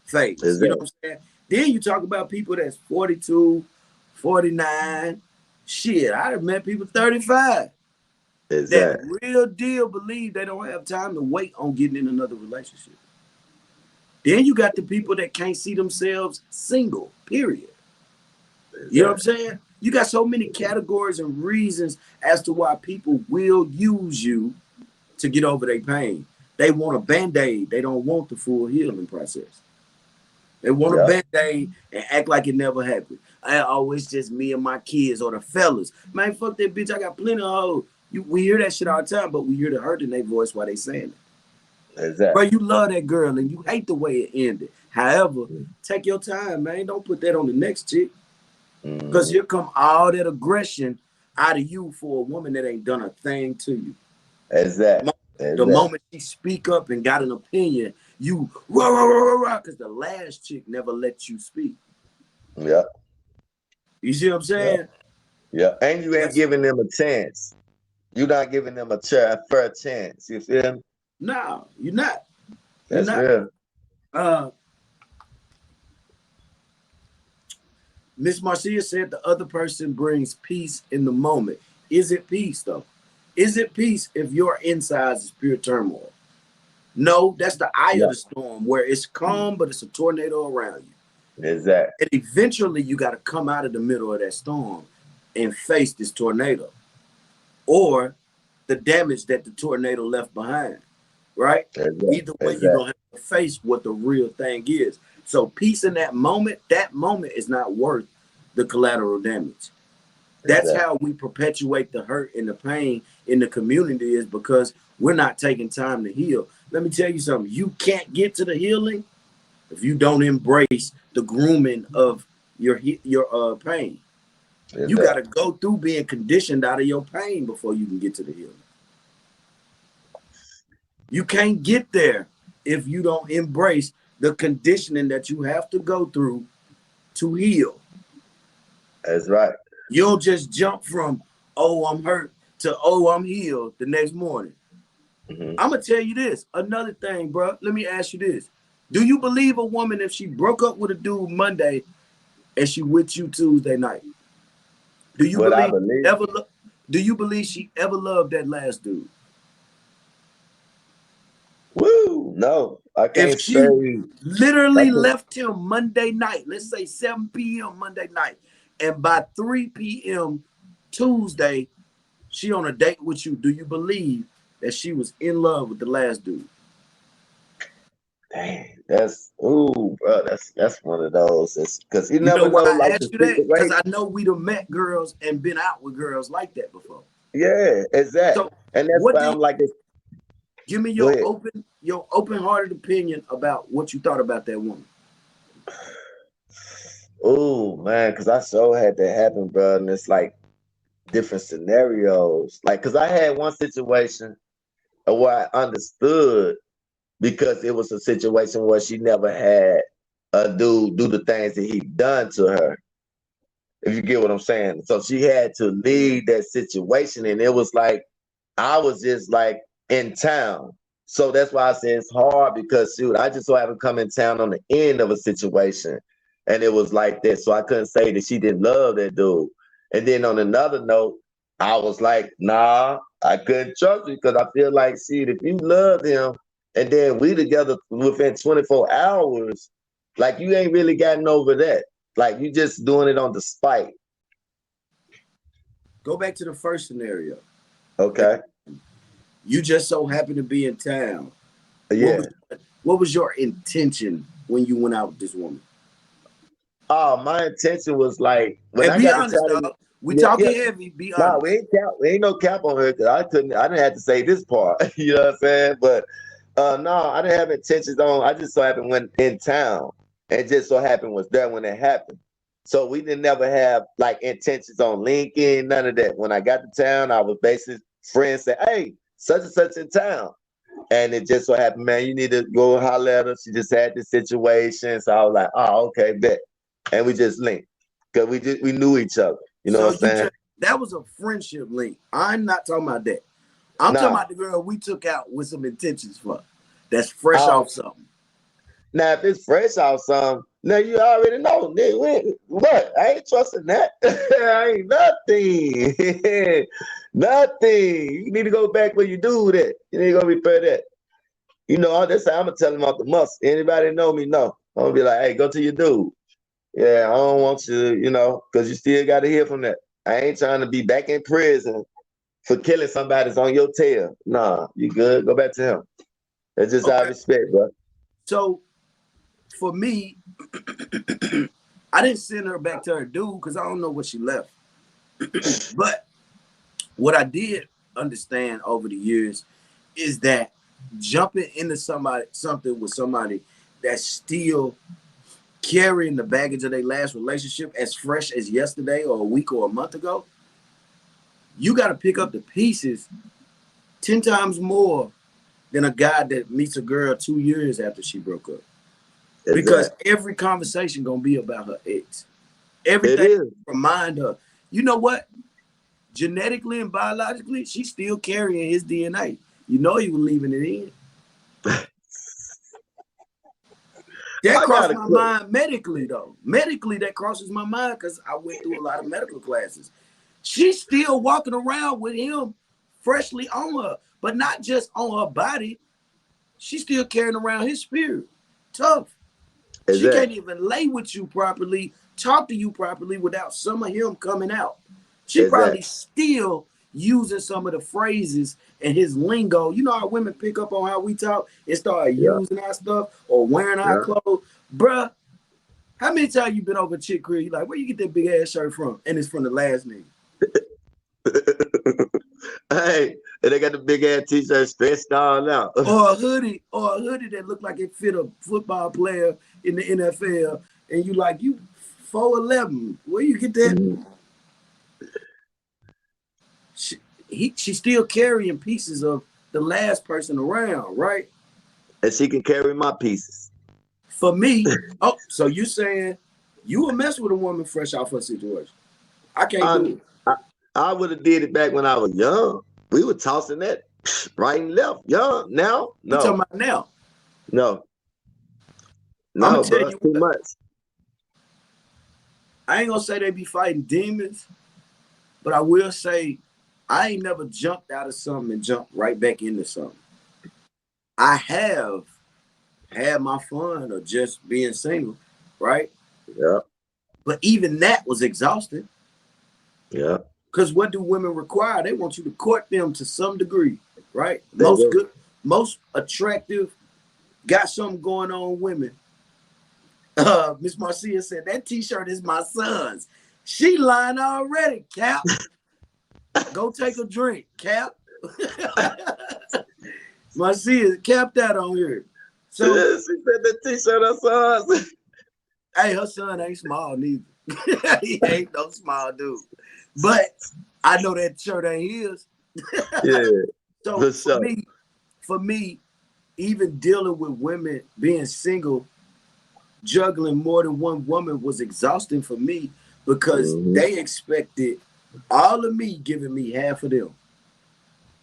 phase. You know Exactly. what I'm saying? Then you talk about people that's 42, 49. Shit, I have met people 35 that Exactly. real deal believe they don't have time to wait on getting in another relationship. Then you got the people that can't see themselves single, period. You know what I'm Exactly. saying? You got so many categories and reasons as to why people will use you to get over their pain. They want a band-aid. They don't want the full healing process. They want a Yep. band-aid and act like it never happened. It's just me and my kids or the fellas. Man, fuck that bitch. I got plenty of hoes. We hear that shit all the time, but we hear the hurt in their voice while they saying it. Bro, Exactly. you love that girl and you hate the way it ended. However, take your time, man. Don't put that on the next chick. Because hmm here come all that aggression out of you for a woman that ain't done a thing to you. Exactly. The Exactly. moment she speak up and got an opinion, you rah rah rah rah because the last chick never let you speak. Yeah. You see what I'm Yeah. saying? Yeah. And you ain't That's giving them a chance. You're not giving them a fair chance. You feel me? no, you're not. You're That's not. real. Uh, Miss Marcia said the other person brings peace in the moment. Is it peace though? Is it peace if your insides is pure turmoil? No, that's the eye of Yeah. the storm where it's calm, but it's a tornado around you. Exactly. And eventually you got to come out of the middle of that storm and face this tornado or the damage that the tornado left behind, right? Exactly. Either way, you're Exactly. going to have to face what the real thing is. So peace in that moment is not worth the collateral damage. That's Exactly. how we perpetuate the hurt and the pain in the community is because we're not taking time to heal. Let me tell you something. You can't get to the healing if you don't embrace the grooming of your pain. You got to Exactly. go through being conditioned out of your pain before you can get to the healing. You can't get there if you don't embrace the conditioning that you have to go through to heal. That's right. You don't just jump from, oh, I'm hurt to, oh, I'm healed the next morning. Hmm. I'm going to tell you this. Another thing, bro. Let me ask you this. Do you believe a woman if she broke up with a dude Monday and she with you Tuesday night? Do you What I believe believe. ever do you believe she ever loved that last dude? Woo! No, I If can't say. she I literally can, left him Monday night, let's say 7 p.m. Monday night, and by 3 p.m. Tuesday, she on a date with you, do you believe that she was in love with the last dude? dang, that's ooh, bro. That's one of those. It's because you You know never why know, I like the asked you that? Because situation. I know we'd have met girls and been out with girls like that before. Yeah, exactly. So And that's what why do you I'm like, this. give me Go ahead. your open-hearted opinion about what you thought about that woman? Oh man, because I so had that happen, bro. And it's like different scenarios. Like, because I had one situation where I understood because it was a situation where she never had a dude do the things that he done to her. If you get what I'm saying. So she had to leave that situation. And it was like, I was just like in town. So that's why I say it's hard because shoot, I just so happened to come in town on the end of a situation. And it was like that. So I couldn't say that she didn't love that dude. And then on another note, I was like, nah, I couldn't trust you because I feel like, shit, if you love him and then we together within 24 hours, like you ain't really gotten over that. Like you just doing it on the spite. Go back to the first scenario. Okay. You just so happened to be in town. What was Yeah. what was your intention when you went out with this woman? Oh, my intention was like when And I be got to honest, tell dog. you, We yeah, yeah. talking heavy. Be No, honest. we ain't no cap on her because I didn't have to say this part. You know what I'm saying? But no, I didn't have intentions on. I just so happened when in town, and just so happened was there when it happened. So we didn't never have like intentions on linking, none of that. When I got to town, I was basically friends say, "Hey, such and such in town," and it just so happened, man, you need to go holler at her. She just had this situation, so I was like, "Oh, okay, bet," and we just linked because we knew each other. You know So what I'm you saying? just that was a friendship link. I'm not talking about that. I'm talking Nah. about the girl we took out with some intentions for. That's fresh Oh, off something. now if it's fresh out some, now you already know. What? I ain't trusting that. I ain't nothing. Nothing. You need to go back where you do that. You need to go repair that. You know, all this I'm gonna tell him off the must. Anybody know me? No. I'm gonna be like, hey, go to your dude. Yeah, I don't want you, because you still gotta hear from that. I ain't trying to be back in prison for killing somebody's on your tail. Nah, you good. Go back to him. That's just our Okay. respect, bro. So for me, I didn't send her back to her dude because I don't know what she left. But what I did understand over the years is that jumping into something with somebody that's still carrying the baggage of their last relationship as fresh as yesterday or a week or a month ago, you got to pick up the pieces 10 times more than a guy that meets a girl 2 years after she broke up. Because Exactly. every conversation gonna be about her ex. It Everything is. remind her. You know what? Genetically and biologically, she's still carrying his DNA. You know he was leaving it in. That I crossed got a my question. mind medically, though. Medically, that crosses my mind because I went through a lot of medical classes. She's still walking around with him freshly on her, but not just on her body. She's still carrying around his spirit. Tough. She can't Exactly. even lay with you properly, talk to you properly without some of him coming out. She probably Exactly. still using some of the phrases and his lingo. You know how women pick up on how we talk and start Yeah. using our stuff or wearing our Yeah. clothes. Bruh, how many times you been over a chick crib? You like, where you get that big ass shirt from? And it's from the last nigga. Hey, and they got the big ass t-shirt stretched all out. Or a hoodie that looked like it fit a football player in the NFL. And you like, you 4'11". Where you get that? Mhm. she, she's still carrying pieces of the last person around, right? And she can carry my pieces. For me, oh, so you saying you will mess with a woman fresh off her situation? I can't I do it. I, I would have did it back when I was young. We were tossing that right and left. Young. Now, We talking no, about now. no, I'm gonna no, tell bro. It's you too what. much. I ain't gonna say they be fighting demons, but I will say I ain't never jumped out of something and jumped right back into something. I have had my fun of just being single, right? Yeah, But even that was exhausting. yeah. Because what do women require? They want you to court them to some degree, right? They Most do. good, most attractive, got something going on women. Miss Marcia said that T-shirt is my son's. She lying already, Cap. Go take a drink, Cap. Marcia, Cap that on here. So, She said the t-shirt I saw. hey, her son ain't small neither. He ain't no small dude. But I know that shirt ain't his. Yeah, So for sure. for me, even dealing with women being single, juggling more than one woman was exhausting for me because Hmm. they expected all of me giving me half of them.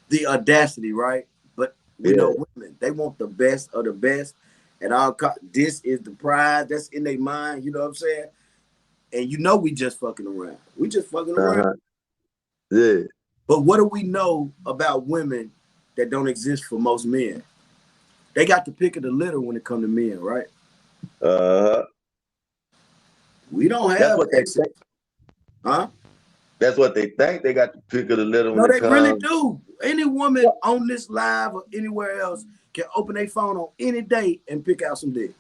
The audacity, right? But we Yeah. know women, they want the best of the best. And this is the prize that's in their mind, you know what I'm saying? And you know we just fucking around. We just fucking around. Uh-huh. Yeah. But what do we know about women that don't exist for most men? They got the pick of the litter when it comes to men, right? Uh-huh. We don't That's have what they access, think. huh? That's what they think. They got the pick of the litter when No, it they really comes. do. Any woman on this live or anywhere else can open their phone on any day and pick out some dick.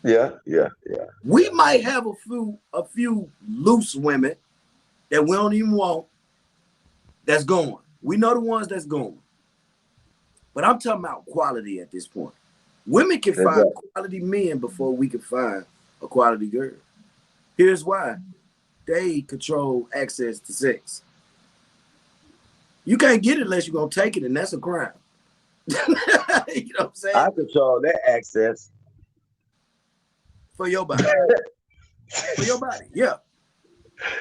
Yeah, yeah, yeah, We might have a few loose women that we don't even want that's going. We know the ones that's going. But I'm talking about quality at this point. Women can find exactly. quality men before we can find a quality girl. Here's why. They control access to sex. You can't get it unless you're gonna take it, and that's a crime. You know what I'm saying? I control that access. For your body. For your body, yeah.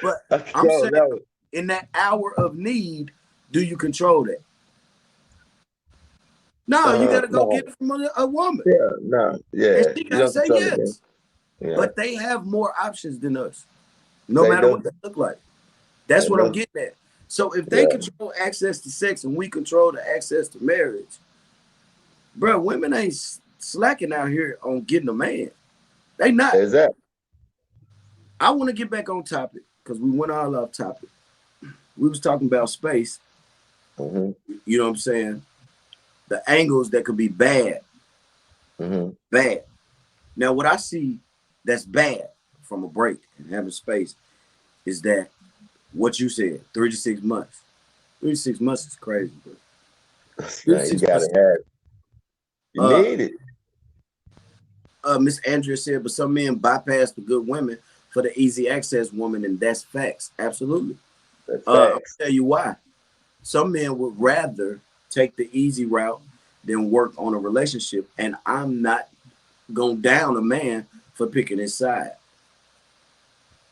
But I I'm control saying that one. in that hour of need, do you control that? No, you gotta go No, get it from a woman. yeah, no, And yeah. she You gotta don't say control it, man. yes. Yeah, But they have more options than us, no they matter do. what they look like. That's They what I'm do. getting at. So if they Yeah, control access to sex and we control the access to marriage, bro, women ain't slacking out here on getting a man. They not. exactly. I want to get back on topic because we went all off topic. We was talking about space. Hmm. You know what I'm saying? The angles that could be bad, Hmm. bad. Now, what I see that's bad from a break and having space is that what you said, 3 to 6 months. 3 to 6 months is crazy, bro. Three to Man, you six gotta months. have it. You Uh, need it. Miss Andrea said, but some men bypass the good women for the easy access woman, and that's facts. Absolutely. That's I'll facts. tell you why. Some men would rather take the easy route than work on a relationship, and I'm not gonna down a man for picking his side.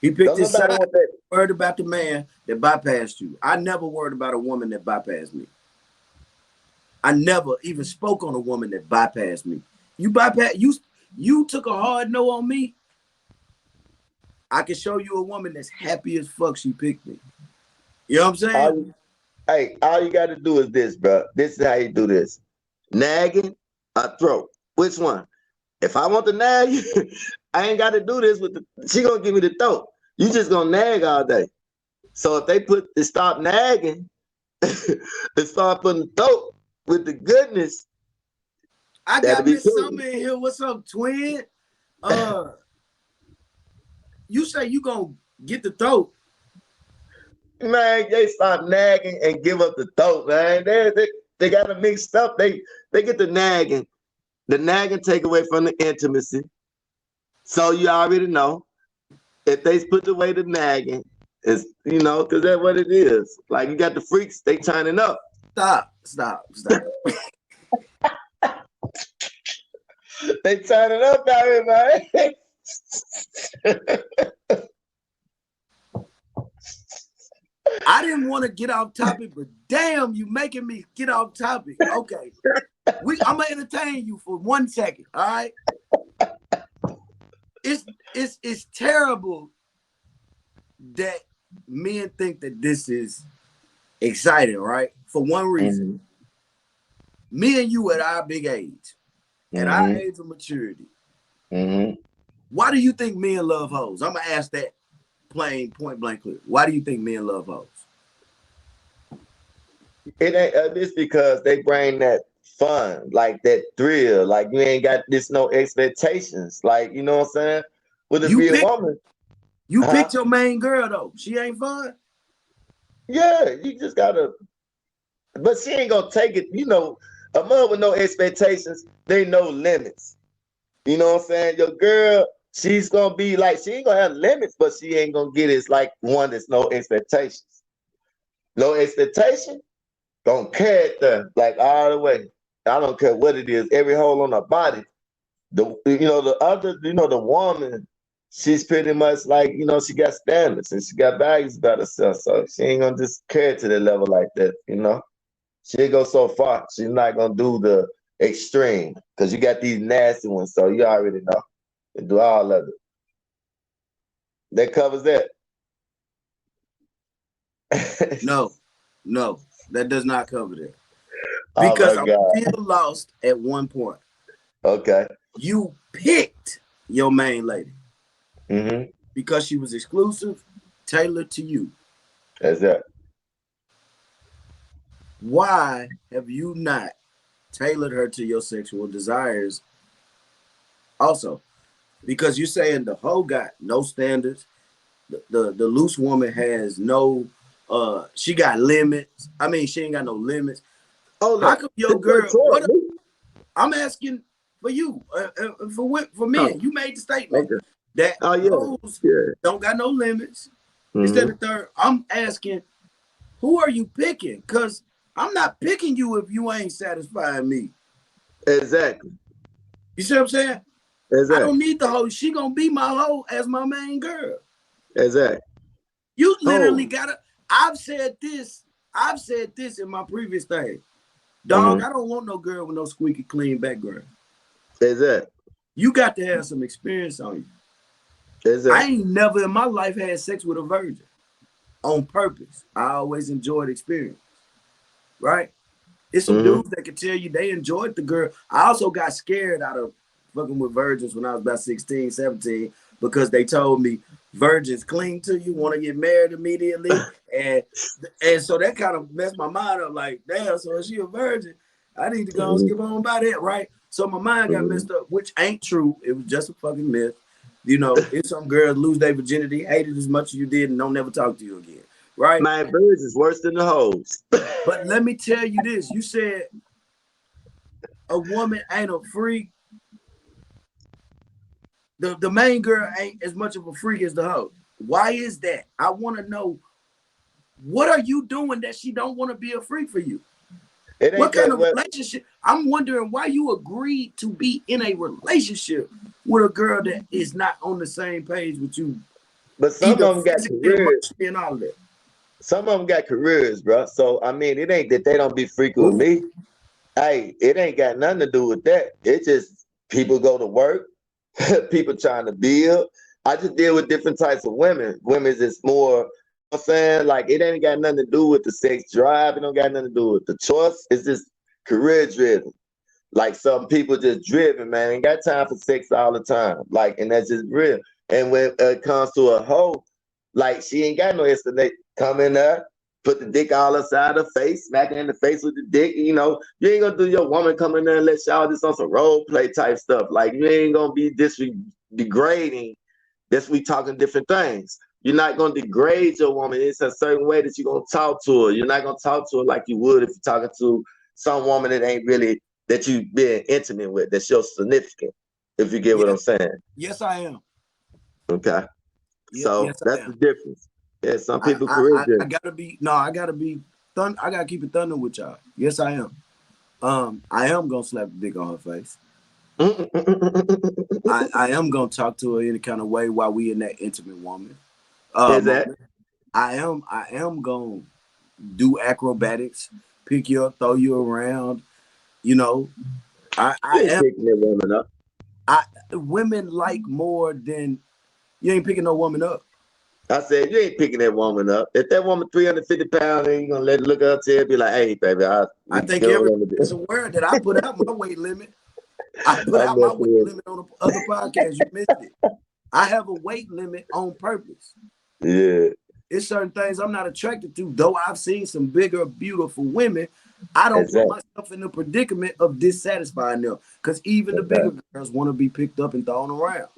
He picked Don't his nobody side. want that. Worried about the man that bypassed you. I never worried about a woman that bypassed me. I never even spoke on a woman that bypassed me. You took a hard no on me. I can show you a woman that's happy as fuck she picked me. You know what I'm saying? All you, hey, all you got to do is this, bro. This is how you do this: nagging or throat. Which one? If I want to nag you, I ain't got to do this with the. She gonna give me the throat. You just gonna nag all day. So if they stop nagging and start putting the throat with the goodness, I that'll got be Miss cool. Summer in here. What's up, twin? Uh, you say you gonna get the throat. Man, they stop nagging and give up the throat, man. They got it mixed up. They get the nagging. The nagging take away from the intimacy. So you already know if they put away the nagging, it's because that's what it is. Like you got the freaks, they turning up. Stop. They turning up out here, man. I didn't want to get off topic, but damn, you making me get off topic. Okay. I'm gonna entertain you for 1 second. All right. It's terrible that men think that this is exciting, right? For one reason. Me and you at our big age, at our age of maturity. Why do you think men love hoes? I'm gonna ask that plain, point blank clear. Why do you think men love hoes? It ain't. It's because they bring that fun, like that thrill. Like you ain't got this no expectations. Like you know what I'm saying? Would it You be a pick woman? you Huh? picked your main girl though. She ain't fun. Yeah, you just gotta. But she ain't gonna take it. A mother with no expectations, they no limits. You know what I'm saying? Your girl, she's gonna be like, she ain't gonna have limits, but she ain't gonna get it. It's like one that's no expectations. No expectation, don't care it there, like all the way. I don't care what it is, every hole on her body. The woman, she's pretty much like, she got standards and she got values about herself. So she ain't gonna just care to the level like that. She'll go so far. She's not gonna do the extreme because you got these nasty ones, so you already know. They do all of it. That covers that. No, that does not cover that. Oh Because my I'm God. still lost at one point. Okay. You picked your main lady Mm-hmm. because she was exclusive, tailored to you. That's that. Why have you not tailored her to your sexual desires also? Because you're saying the hoe got no standards. The loose woman has no she got limits. I mean, she ain't got no limits. Hold How up. come your This one girl toward me. I'm asking for you, for Oh, men. You made the statement okay. that Oh yeah. hoes Yeah. don't got no limits. Instead Mm-hmm. of third, I'm asking, who are you picking? Because I'm not picking you if you ain't satisfying me. Exactly. You see what I'm saying? I don't Exactly. need the hoe. She gonna be my hoe as my main girl. Exactly. You literally Oh. gotta. I've said this. I've said this in my previous thing. Dog, Mm-hmm. I don't want no girl with no squeaky clean background. Exactly. You got to have some experience on you. I Exactly. ain't never in my life had sex with a virgin on purpose. I always enjoyed experience, right? It's some Mm-hmm. dudes that can tell you they enjoyed the girl. I also got scared out of fucking with virgins when I was about 16, 17, because they told me virgins cling to you, want to get married immediately. And so that kind of messed my mind up. Like, damn, so if she a virgin, I need to go and skip on by that, right? So my mind got Mm-hmm. messed up, which ain't true. It was just a fucking myth. If some girls lose their virginity, hate it as much as you did, and don't never talk to you again, right? My birds is worse than the hoes. But let me tell you this. You said a woman ain't a freak. The main girl ain't as much of a freak as the hoe. Why is that? I want to know What are you doing that she don't want to be a freak for you? It What ain't kind that of what. relationship? I'm wondering why you agreed to be in a relationship with a girl that is not on the same page with you, But some either of them got physically, careers. emotionally, and all that. Some of them got careers, bro. So I mean, it ain't that they don't be freaking with Ooh, me. Hey, it ain't got nothing to do with that. It just people go to work, people trying to build. I just deal with different types of women. Women is more, you know what I'm saying, like it ain't got nothing to do with the sex drive. It don't got nothing to do with the choice. It's just career driven. Like some people just driven, man. Ain't got time for sex all the time. Like, and that's just real. And when it comes to a hoe, like she ain't got no estimate. Come in there, put the dick all inside her face, smack her in the face with the dick. You know, you ain't gonna do your woman come in there and let y'all this on some role play type stuff. Like you ain't gonna be degrading. That's we talking different things. You're not gonna degrade your woman. It's a certain way that you're gonna talk to her. You're not gonna talk to her like you would if you're talking to some woman that ain't really that you been intimate with. That's your significant. If you get what yeah, I'm saying. yes, I am. Okay. Yeah, So yes, I that's the am. difference. Yeah, some I, people I, career I, I driven. gotta be. No, I gotta be. I gotta keep it thunder with y'all. Yes, I am. I am gonna slap the dick on her face. I am gonna talk to her any kind of way while we in that intimate Is that moment. I am gonna do acrobatics, pick you up, throw you around. You know, I you ain't am. picking that woman up? I women like more than you ain't picking no woman up. I said you ain't picking that woman up. If that woman 350 pounds, then you gonna let her look up to her and be like, "Hey, baby, I we can think go everybody on with is this." aware that I put out my weight limit. I put I'm out my messing weight with limit on the other podcast. You missed it. I have a weight limit on purpose. you. It's certain things I'm not attracted to. Though I've seen some bigger, beautiful women, I Yeah, don't put exactly. myself in the predicament of dissatisfying them. Because even the bigger Exactly. girls want to be picked up and thrown around.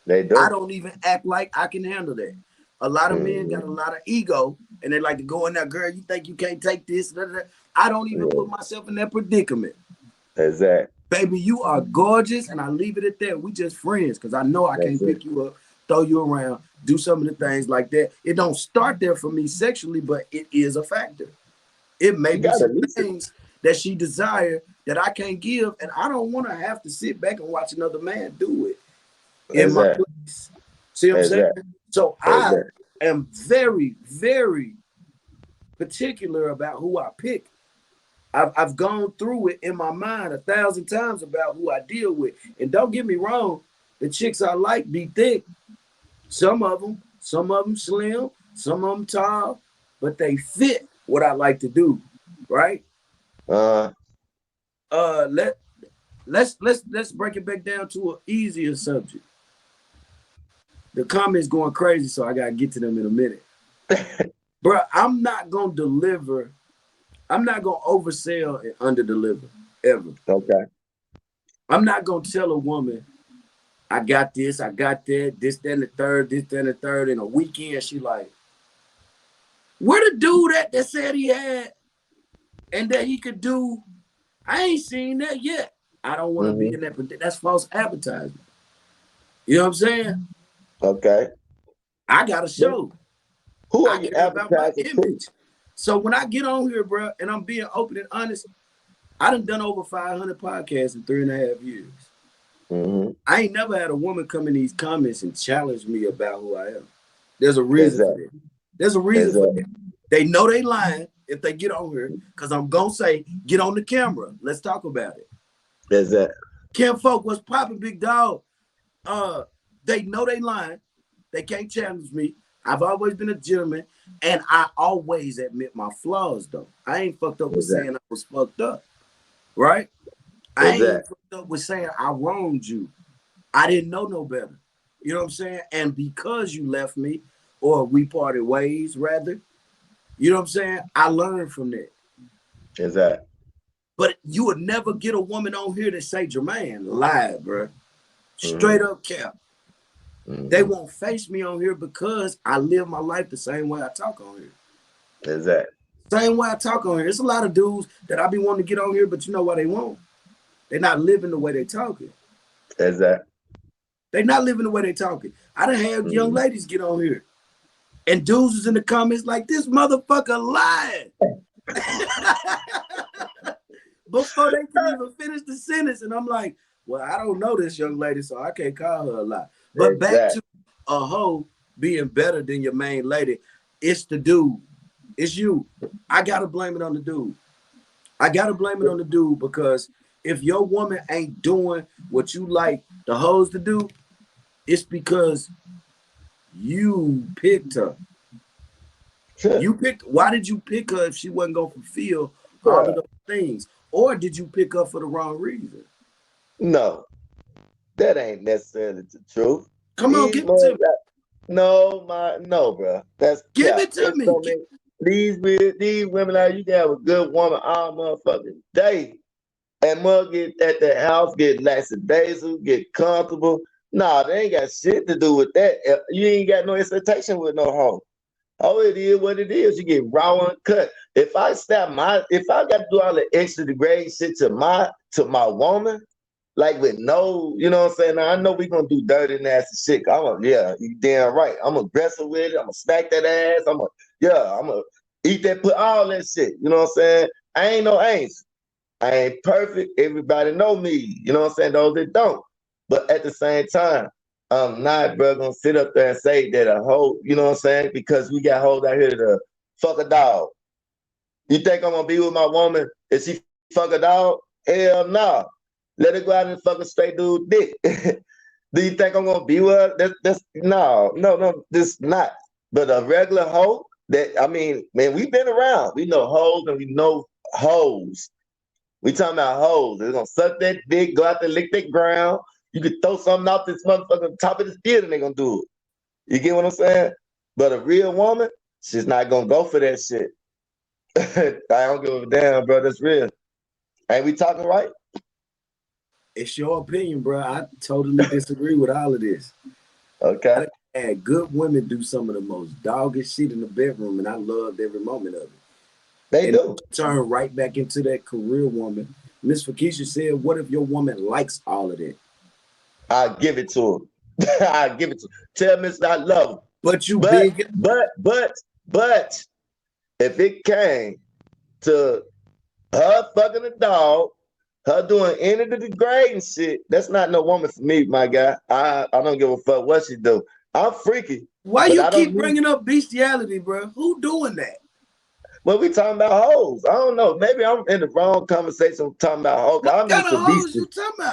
They I do. don't even act like I can handle that. A lot of men got a Mm-hmm. lot of ego and they like to go in there, girl, you think you can't take this? Da, da, da. I don't even Yeah, put myself in that predicament. exactly. Baby, you are gorgeous, and I leave it at that. We just friends because I know I That's can't it. pick you up, throw you around, do some of the things like that. It don't start there for me sexually, but it is a factor. It may You be gotta some at least. things that she desire that I can't give, and I don't want to have to sit back and watch another man do it in my Exactly. place. See what I'm saying? Exactly. So I Exactly. am very, very particular about who I pick. I've gone through it in my mind 1,000 times about who I deal with. And don't get me wrong, the chicks I like be thick. Some of them slim, some of them tall, but they fit what I like to do, right? Uh, Uh, let let's break it back down to an easier subject. The comments going crazy, so I gotta get to them in a minute, bro. I'm not gonna deliver. I'm not gonna oversell and underdeliver ever. okay. I'm not gonna tell a woman I got this, I got that, this, that, and the third, this, that, and the third. In a weekend, she like, where the dude that said he had and that he could do? I ain't seen that yet. I don't want to be Mm-hmm. in that, but that's false advertising. You know what I'm saying? Okay. I got a show. Who are I you care about my advertising to? image. So when I get on here, bro, and I'm being open and honest, I done over 500 podcasts in 3.5 years. Mm-hmm. I ain't never had a woman come in these comments and challenge me about who I am. There's a reason for Exactly. that. There's a reason for that. Exactly. They know they lying if they get on here, because I'm gonna say, get on the camera. Let's talk about it. Exactly. Kim Folk was popping, big dog. Uh, they know they lying. They can't challenge me. I've always been a gentleman, and I always admit my flaws. Though I ain't fucked up with Exactly. saying I was fucked up, right? I ain't Exactly. fucked up with saying I wronged you. I didn't know no better. You know what I'm saying? And because you left me, or we parted ways, rather, you know what I'm saying? I learned from that. Exactly. But you would never get a woman on here to say, Jermaine, lie, bro. Mm-hmm. Straight up cap. They Mm-hmm. won't face me on here because I live my life the same way I talk on here. Exactly. Same way I talk on here. It's a lot of dudes that I be wanting to get on here, but you know why they won't? They're not living the way they talking. Exactly. They're not living the way they talking. I done had young Mm-hmm. ladies get on here. And dudes was in the comments like, this motherfucker lying. Before they can even finish the sentence. And I'm like, well, I don't know this young lady, so I can't call her a lie. But back Exactly. to a hoe being better than your main lady, it's the dude. It's you. I gotta blame it on the dude. I gotta blame it on the dude because if your woman ain't doing what you like the hoes to do, it's because you picked her. You picked. Why did you pick her if she wasn't gonna fulfill all of Bruh, those things, or did you pick her for the wrong reason? no, that ain't necessarily the truth. Come on, These give it to me. mother, no, bro. That's Give cap. it to It's me. so many. These women out, you can have a good woman all motherfucking day. And mother get at the house, get lackadaisical, get comfortable. Nah, they ain't got shit to do with that. You ain't got no expectation with no hoe. Oh, it is what it is. You get raw uncut. If I got to do all the extra degrade shit to my woman, like with no, you know what I'm saying? Now I know we gonna do dirty nasty shit. Yeah, you damn right. I'm aggressive with it. I'm gonna smack that ass. I'm gonna eat that, put all that shit. You know what I'm saying? I ain't no angel. I ain't perfect. Everybody know me. You know what I'm saying? Those that don't. But at the same time, I'm not, bro, gonna sit up there and say that a hoe, you know what I'm saying? Because we got hoes out here to fuck a dog. You think I'm gonna be with my woman if she fuck a dog? Hell no. Let her go out and fuck a straight dude dick. Do you think I'm gonna be with her? That's no, this not. But a regular hoe that I mean, man, we've been around. We know hoes and we know hoes. We talking about hoes. They're gonna suck that dick, go out there, lick that ground. You could throw something out this motherfucker on top of the field and they're gonna do it. You get what I'm saying? But a real woman, she's not gonna go for that shit. I don't give a damn, bro. That's real. Ain't we talking right? It's your opinion, bro. I totally disagree with all of this. Okay. I had good women do some of the most doggest shit in the bedroom, and I loved every moment of it. They And do. turn right back into that career woman. Miss Fakisha said, "What if your woman likes all of that, I'll give it to him. I'll give it to him. Tell Mister I love him. but you But, big?" but, but, but, if it came to her fucking a dog, her doing any of the degrading shit, that's not no woman for me, my guy. I don't give a fuck what she do. I'm freaky, Why but you I don't keep need. bringing up bestiality, bro? Who doing that? Well, we talking about hoes. I don't know. Maybe I'm in the wrong conversation talking about hoes. What I'm kind used of to hoes beasting. you talking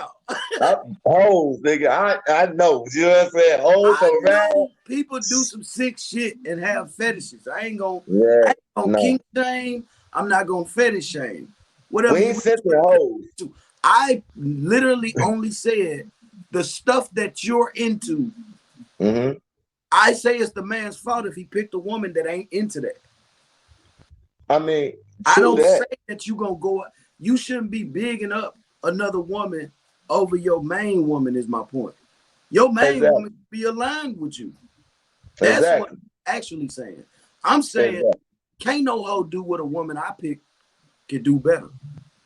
about? Hoes, nigga. I know. You know what I'm saying? Hoes I around. know people do some sick shit and have fetishes. Yeah. I ain't gonna No. kink shame. I'm not gonna fetish shame. Whatever We you ain't into, censoring hoes. I literally only said the stuff that you're into. Mm-hmm. I say it's the man's fault if he picked a woman that ain't into that. I mean, I true don't that. say that you gonna go. You shouldn't be bigging up another woman over your main woman. Is my point. Your main Exactly. woman be aligned with you. That's what Exactly. I'm actually saying. I'm saying Exactly. can't no hoe do what a woman I pick can do better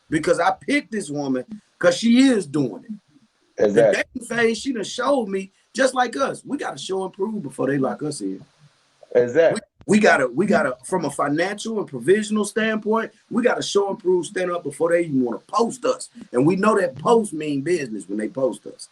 because I picked this woman because she is doing it. The Exactly. dating phase she done showed me just like us. We gotta show and prove before they lock us in. We, Exactly. we gotta from a financial and provisional standpoint, we gotta show and prove, stand up before they even want to post us. And we know that post mean business when they post us.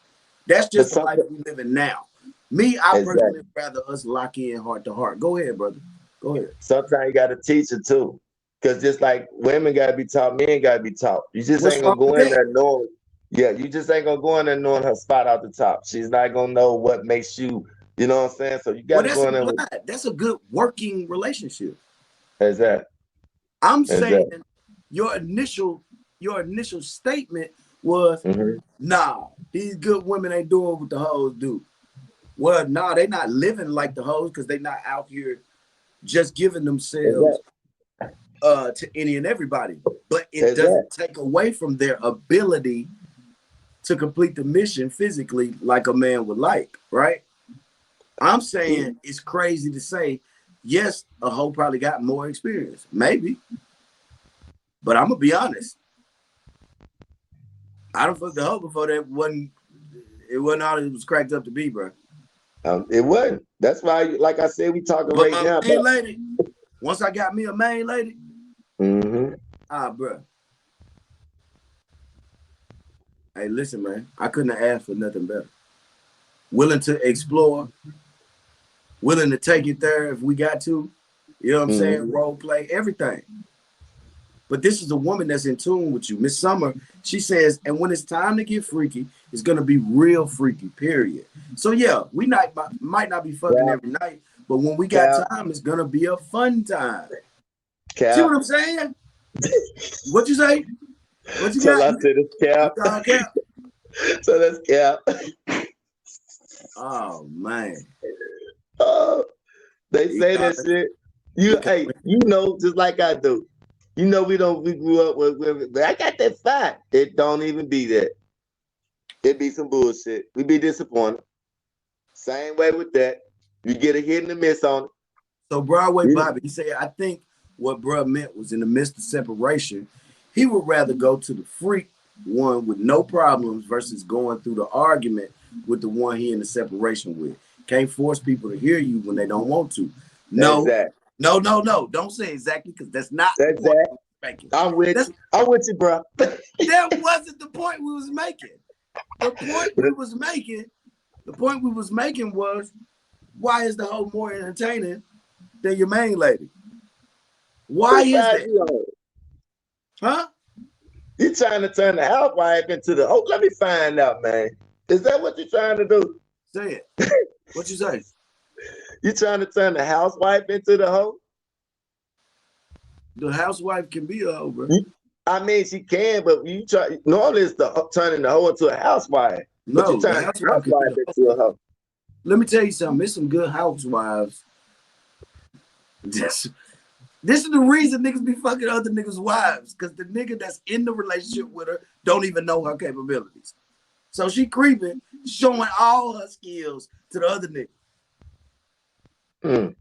That's But just the life something. we living now. Me, I personally Exactly. rather us lock in heart to heart. Go ahead, brother. Go ahead. Sometimes you got to teach it too. Because just like women got to be taught, men got to be taught. You just What's ain't going wrong to with go in that? there knowing. Yeah, you just ain't going to go in there knowing her spot out the top. She's not going to know what makes you, you know what I'm saying? So you got Well, to that's go in there with. implied. That's a good working relationship. Exactly. I'm saying Exactly. your initial your initial statement was, Mm-hmm. nah, these good women ain't doing what the hoes do. Well, nah, they not living like the hoes because they not out here just giving themselves Exactly. to any and everybody. But it doesn't Exactly. take away from their ability to complete the mission physically like a man would like, right? I'm saying it's crazy to say, yes, a hoe probably got more experience. Maybe. But I'm gonna be honest. I don't fuck the hoe before that wasn't it wasn't all it was cracked up to be, bro. It wasn't. That's why, like I said, we talking But right my now main about. lady, once I got me a main lady, Mm-hmm. bro. Hey, listen, man. I couldn't have asked for nothing better. Willing to explore, willing to take it there if we got to. You know what I'm saying? Mm-hmm. Role play, everything. But this is a woman that's in tune with you. Miss Summer, she says, and when it's time to get freaky, it's gonna be real freaky, period. So yeah, we might not be fucking Cap, every night, but when we got cap, time, it's gonna be a fun time. See what cap. I'm saying? What you say? What you Till got? I said it's You cap. call Cap? So that's cap. Oh man. Oh, they He say called that shit. You, he called hey, you know, just like I do. You know, we grew up with, but I got that fight. It don't even be that. It be some bullshit. We be disappointed. Same way with that. You get a hit and a miss on it. So Broadway You know, Bobby, he said, I think what bruh meant was in the midst of separation, he would rather go to the freak one with no problems versus going through the argument with the one he in the separation with. Can't force people to hear you when they don't want to. No, exact. no. Don't say exactly because that's not the point Exact. we was making. I'm with That's you. I'm with you, bro. that wasn't the point we was making. The point we was making, the point we was making was why is the hoe more entertaining than your main lady? Why Who is side that? you on? Huh? You trying to turn the housewife into the, oh, let me find out, man. Is that what you're trying to do? Say it. What you say? You trying to turn the housewife into the hoe? The housewife can be a hoe, bro. I mean, she can, but you try. Normally, it's the turning the hoe into a housewife, but you No, the turn the housewife can be housewife a hoe. into a hoe. Let me tell you something. There's some good housewives. This is the reason niggas be fucking other niggas' wives. Because the nigga that's in the relationship with her don't even know her capabilities. So she creeping, showing all her skills to the other nigga. Mm.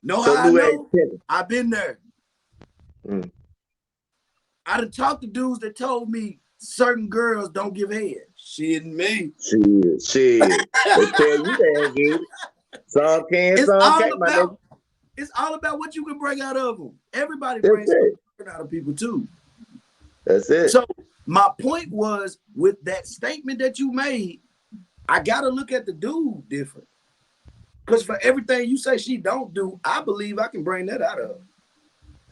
Know So how I new age know? pimping. I've been there. Mm. I done talked to dudes that told me certain girls don't give head. Shit me. Shit. They tell you they ain't get it. Some can, It's some all can't, my nigga. about it's all about what you can bring out of them. Everybody That's brings it. something out of people too. That's it. So my point was with that statement that you made, I gotta look at the dude different. Because for everything you say she don't do, I believe I can bring that out of her.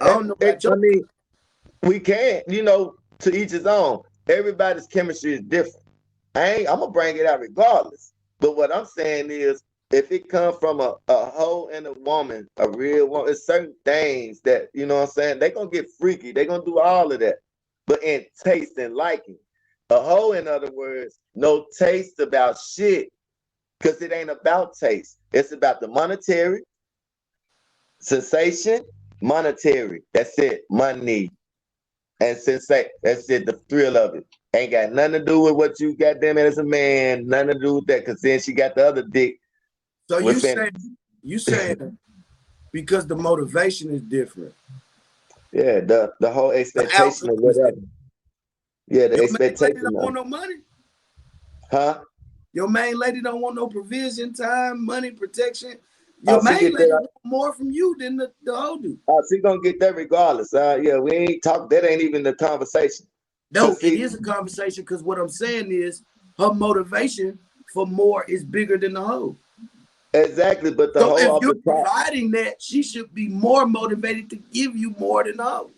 I don't know about I your mean, we can't, to each his own. Everybody's chemistry is different. I'm gonna bring it out regardless. But what I'm saying is, if it comes from a hoe and a woman, a real woman, it's certain things that, you know what I'm saying, they gonna get freaky. They gonna do all of that. But in taste and liking. A hoe, in other words, no taste about shit. Because it ain't about taste. It's about the monetary, sensation, monetary. That's it. Money. And sensation. That's it. The thrill of it. Ain't got nothing to do with what you got them as a man. Nothing to do with that. Because then she got the other dick so within. you saying because the motivation is different. Yeah, the whole The expectation outcome of is different. whatever. Yeah, the Your main lady expectation don't of, want no money. huh? Your main lady don't want no provision, time, money, protection. Your Oh, she main get lady that. want more from you than the whole dude. Oh, she gonna get that regardless. Yeah, we ain't talk. That ain't even the conversation. But No, it see, is a conversation because what I'm saying is her motivation for more is bigger than the whole. exactly. But the So whole if off you're the top. providing that, she should be more motivated to give you more than the whole.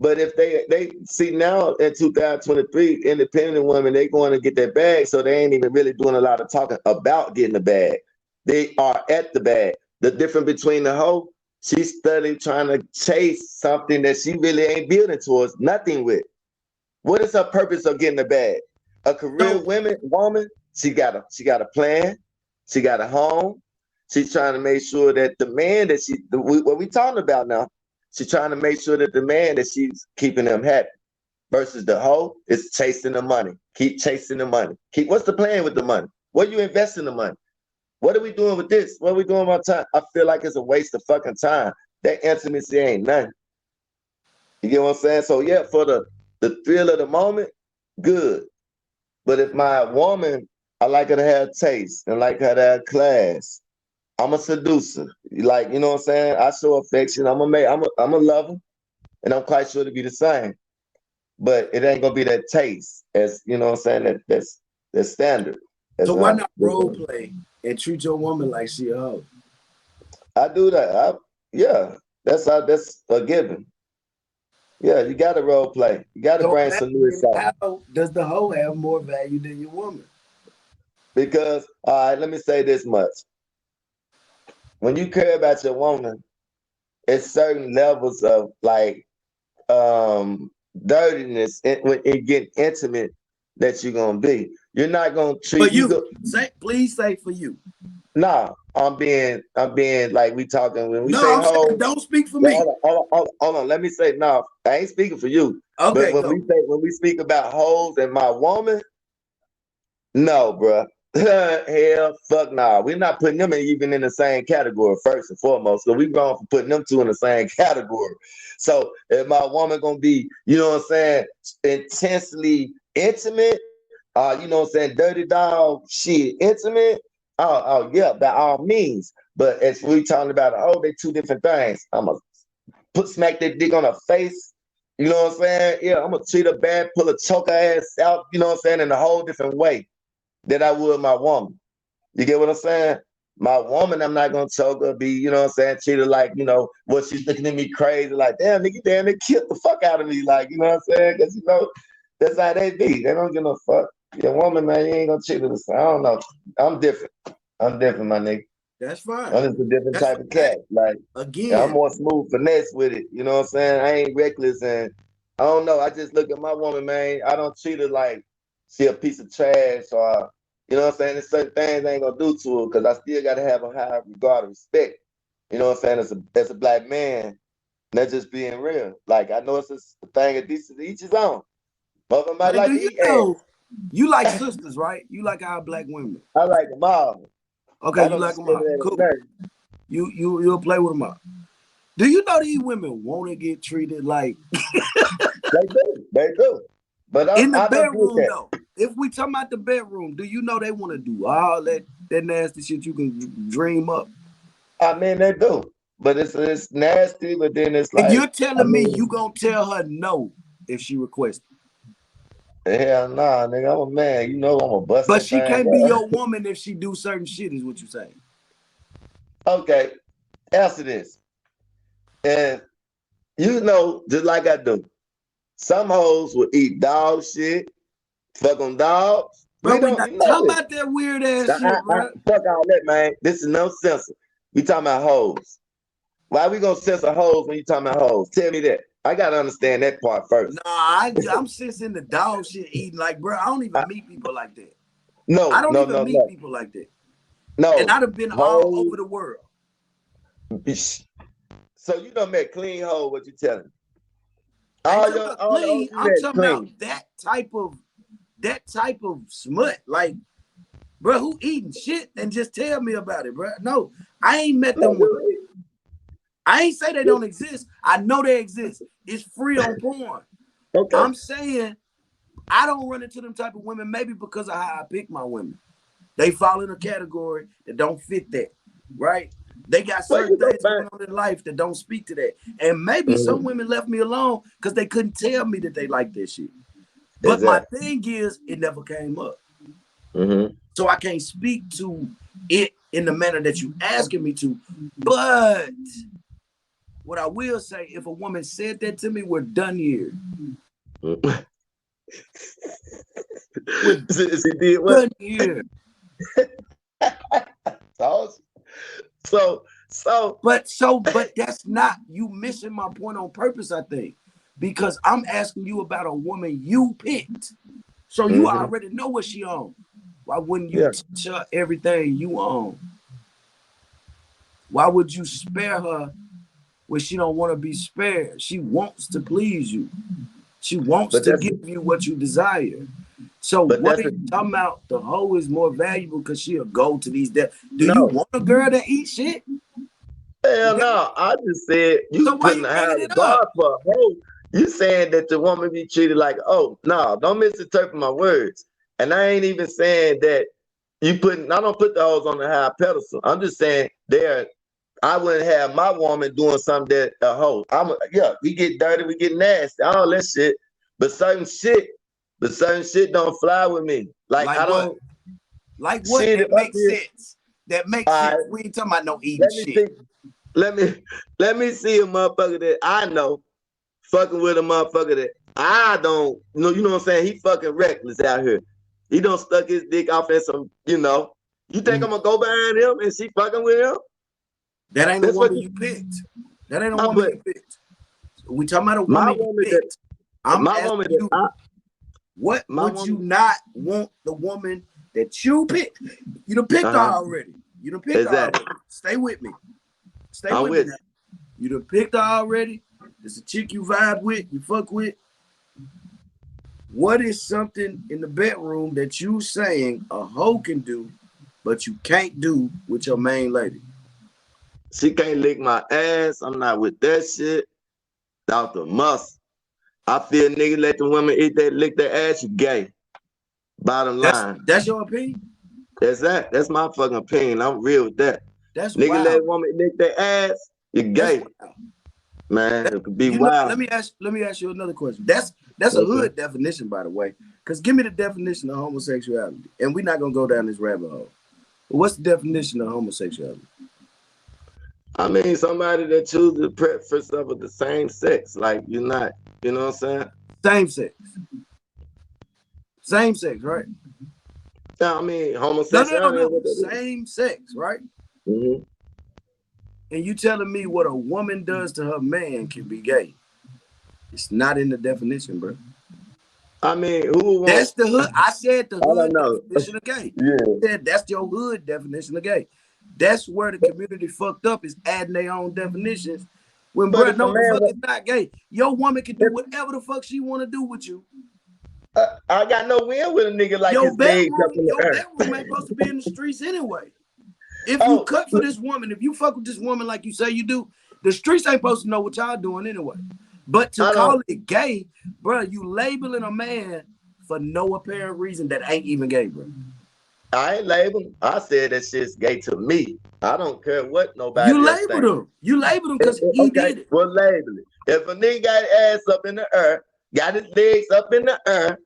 But if they see now in 2023, independent women, they going to get their bag, so they ain't even really doing a lot of talking about getting the bag. They are at the bag. The difference between the hoe, she's studying trying to chase something that she really ain't building towards nothing with. What is her purpose of getting the bag? A career So woman, she got a plan, she got a home. She's trying to make sure that the man that what we talking about now, she's trying to make sure that the man that she's keeping them happy versus the hoe is chasing the money. Keep chasing the money. What's the plan with the money? What you invest in the money? What are we doing with this? What are we doing with our time? I feel like it's a waste of fucking time. That intimacy ain't nothing. You get what I'm saying? So yeah, for the thrill of the moment, good. But if my woman I like her to have taste and like her to have class. I'm a seducer. Like, you know what I'm saying? I show affection. I'm a lover, and I'm quite sure to be the same. But it ain't gonna be that taste as you know what I'm saying, that's standard. So As why I not role play and treat your woman like she a hoe? I do that. Yeah, that's a given. Yeah, you gotta role play. You gotta So bring some new imagine excitement. how does the hoe have more value than your woman? Because all right, let me say this much. When you care about your woman, it's certain levels of like dirtiness when it get intimate that you're gonna be. You're not gonna For treat you you, go say please say for you. nah, I'm being like we talking when we No, say I'm saying hoe. don't speak for Well, me. hold on. Let me say no. I ain't speaking for you. But Okay, go. when we speak about hoes and my woman, no, bruh. Hell, fuck nah. We're not putting them even in the same category first and foremost. So we going for putting them two in the same category. So if my woman gonna be, you know what I'm saying, intensely intimate, you know what I'm saying, dirty dog shit, intimate. Oh yeah, by all means. But as we talking about, oh, they two different things. I'm gonna smack that dick on her face. You know what I'm saying? Yeah, I'm gonna treat her bad, pull a choke her ass out. You know what I'm saying? In a whole different way than I would my woman. You get what I'm saying? My woman, I'm not gonna choke her, be, you know what I'm saying, treat her like, you know, what she's looking at me crazy, like, damn, nigga, damn, they killed the fuck out of me, like, you know what I'm saying? Because, you know, that's how they be. They don't give no fuck. Your woman, man, you ain't gonna treat her the same. I don't know. I'm different. I'm different, my nigga. That's fine. I'm just a different That's type fine. of cat. Like, I'm Again, more smooth finesse with it. You know what I'm saying? I ain't reckless and I don't know. I just look at my woman, man. I don't treat her like she a piece of trash or you know what I'm saying? There's certain things I ain't gonna do to her because I still gotta have a high regard and respect. You know what I'm saying? As a black man, that's just being real. Like I know it's a thing of decent each his own. Mother might but do like to you eat know ass. you like sisters, right? You like our black women. I like them all. Okay, I you don't like them all. discriminate on Cool. nothing. You'll play with them all. Do you know these women want to get treated like They do. They do. But in the I don't get bedroom that. though? If we talking about the bedroom, do you know they want to do all that nasty shit you can dream up? I mean, they do, but it's nasty. But then it's And like, you're I telling me you mean, gonna tell her no if she requests, hell nah, nigga, I'm a man. You know, I'm a bust but that she thing can't be up. your woman if she do certain shit. Is what you saying? Okay, answer this, and you know, just like I do, some hoes will eat dog shit, fuck on dogs. Bro, We we don't, not you know talking this. about that weird ass shit, bro. Fuck all that, man. This is no censor. We talking about hoes. Why we gonna censor hoes when you talking about hoes? Tell me that. I gotta understand that part Nah, first. I'm sensing the dog shit eating like, bro. I don't I, even meet people like that. I no, don't no, even no, meet no, people like that. And no. I'd have been all Hoes. over the world. So you done met clean hoe, what you telling me? I ain't talking about All the hoes clean. you I'm met talking about clean. that type of smut. Like, bro, who eating shit and just tell me about it, bro? No, I ain't met No, them women. I ain't say they don't exist. I know they exist. It's free on porn. okay. I'm saying I don't run into them type of women, maybe because of how I pick my women. They fall in a category that don't fit that, right? They got Well, certain you go things back. going on in life that don't speak to that. And maybe some Mm-hmm. women left me alone because they couldn't tell me that they like that shit. But my Exactly. thing is, it never came up. Mm-hmm. So I can't speak to it in the manner that you asking me to. But what I will say, if a woman said that to me, we're done here. We're She did what? done here. So, so, so, But that's not you missing my point on purpose, I think. Because I'm asking you about a woman you picked. So you mm-hmm. already know what she on. Why wouldn't you Yeah. teach her everything you own? Why would you spare her when she don't want to be spared? She wants to please you. She wants But to that's give you what you desire. So but what that's are a, you talking about? The hoe is more valuable because she'll go to these depths. Do you no. want a girl that eat shit? Hell Okay. no. I just said So you why putting you a high bringing it up? regard for a hoe. You saying that the woman be treated like, oh no, don't misinterpret my words. And I ain't even saying that I don't put the hoes on the high pedestal. I'm just saying I wouldn't have my woman doing something that a hoe. We get dirty, we get nasty, all that shit. But certain shit don't fly with me. Like Like I what? don't Like what shit if that I makes feel sense? That makes all sense. right, We ain't talking about no eating let me shit. see. Let me see a motherfucker that I know fucking with a motherfucker that I don't know, you know what I'm saying? He fucking reckless out here. He don't stuck his dick off in some, You think I'm gonna go behind him and she fucking with him? That ain't a That's what woman you picked. That ain't a I woman but you picked. We talking about a my woman you woman that picked. I'm my asking woman that you, I what my would you woman not want the woman that you picked? You done picked her uh-huh. already. You done picked her Exactly. already. Stay with me. Stay I'm with me with now. You done picked her already. It's a chick you vibe with, you fuck with. What is something in the bedroom that you saying a hoe can do, but you can't do with your main lady? She can't lick my ass. I'm not with that shit. Out the muscle. I feel nigga let the women lick their ass, you gay. Bottom line. That's your opinion? That's my fucking opinion. I'm real with that. That's Nigga let a wild. woman lick their ass, you That's gay. wild. Man, it could be You know, wild. let me ask you another question. That's a Okay. hood definition, by the way. Because give me the definition of homosexuality. And we're not gonna go down this rabbit hole. But what's the definition of homosexuality? I mean, somebody that chooses the preference of the same sex. Like, you're not, you know what I'm saying? Same sex. Same sex, right? Yeah, I mean, No. homosexuality is what that is. Same sex, right? Mm-hmm. And you telling me what a woman does to her man can be gay. It's not in the definition, bro. I mean, who That's won't? the hood. I said the I don't hood know. definition of gay. Yeah. I said that's your hood definition of gay. That's where the community fucked up is adding their own definitions. When But bro, if a no, the man, fuck is not gay. Your woman can do if, whatever the fuck she want to do with you. I got no win with a nigga like Your his legs up bedroom, in the your earth. bedroom ain't supposed to be in the streets anyway. If you Oh, cut for this woman, if you fuck with this woman like you say you do, the streets ain't supposed to know what y'all doing anyway. But to I don't. call it gay, bro, you labeling a man for no apparent reason that ain't even gay, bro. I ain't labeled. I said that shit's gay to me. I don't care what You nobody else labeled thinks. him. You labeled him because he Okay, did it. well, label it. If a nigga got his ass up in the earth, got his legs up in the earth,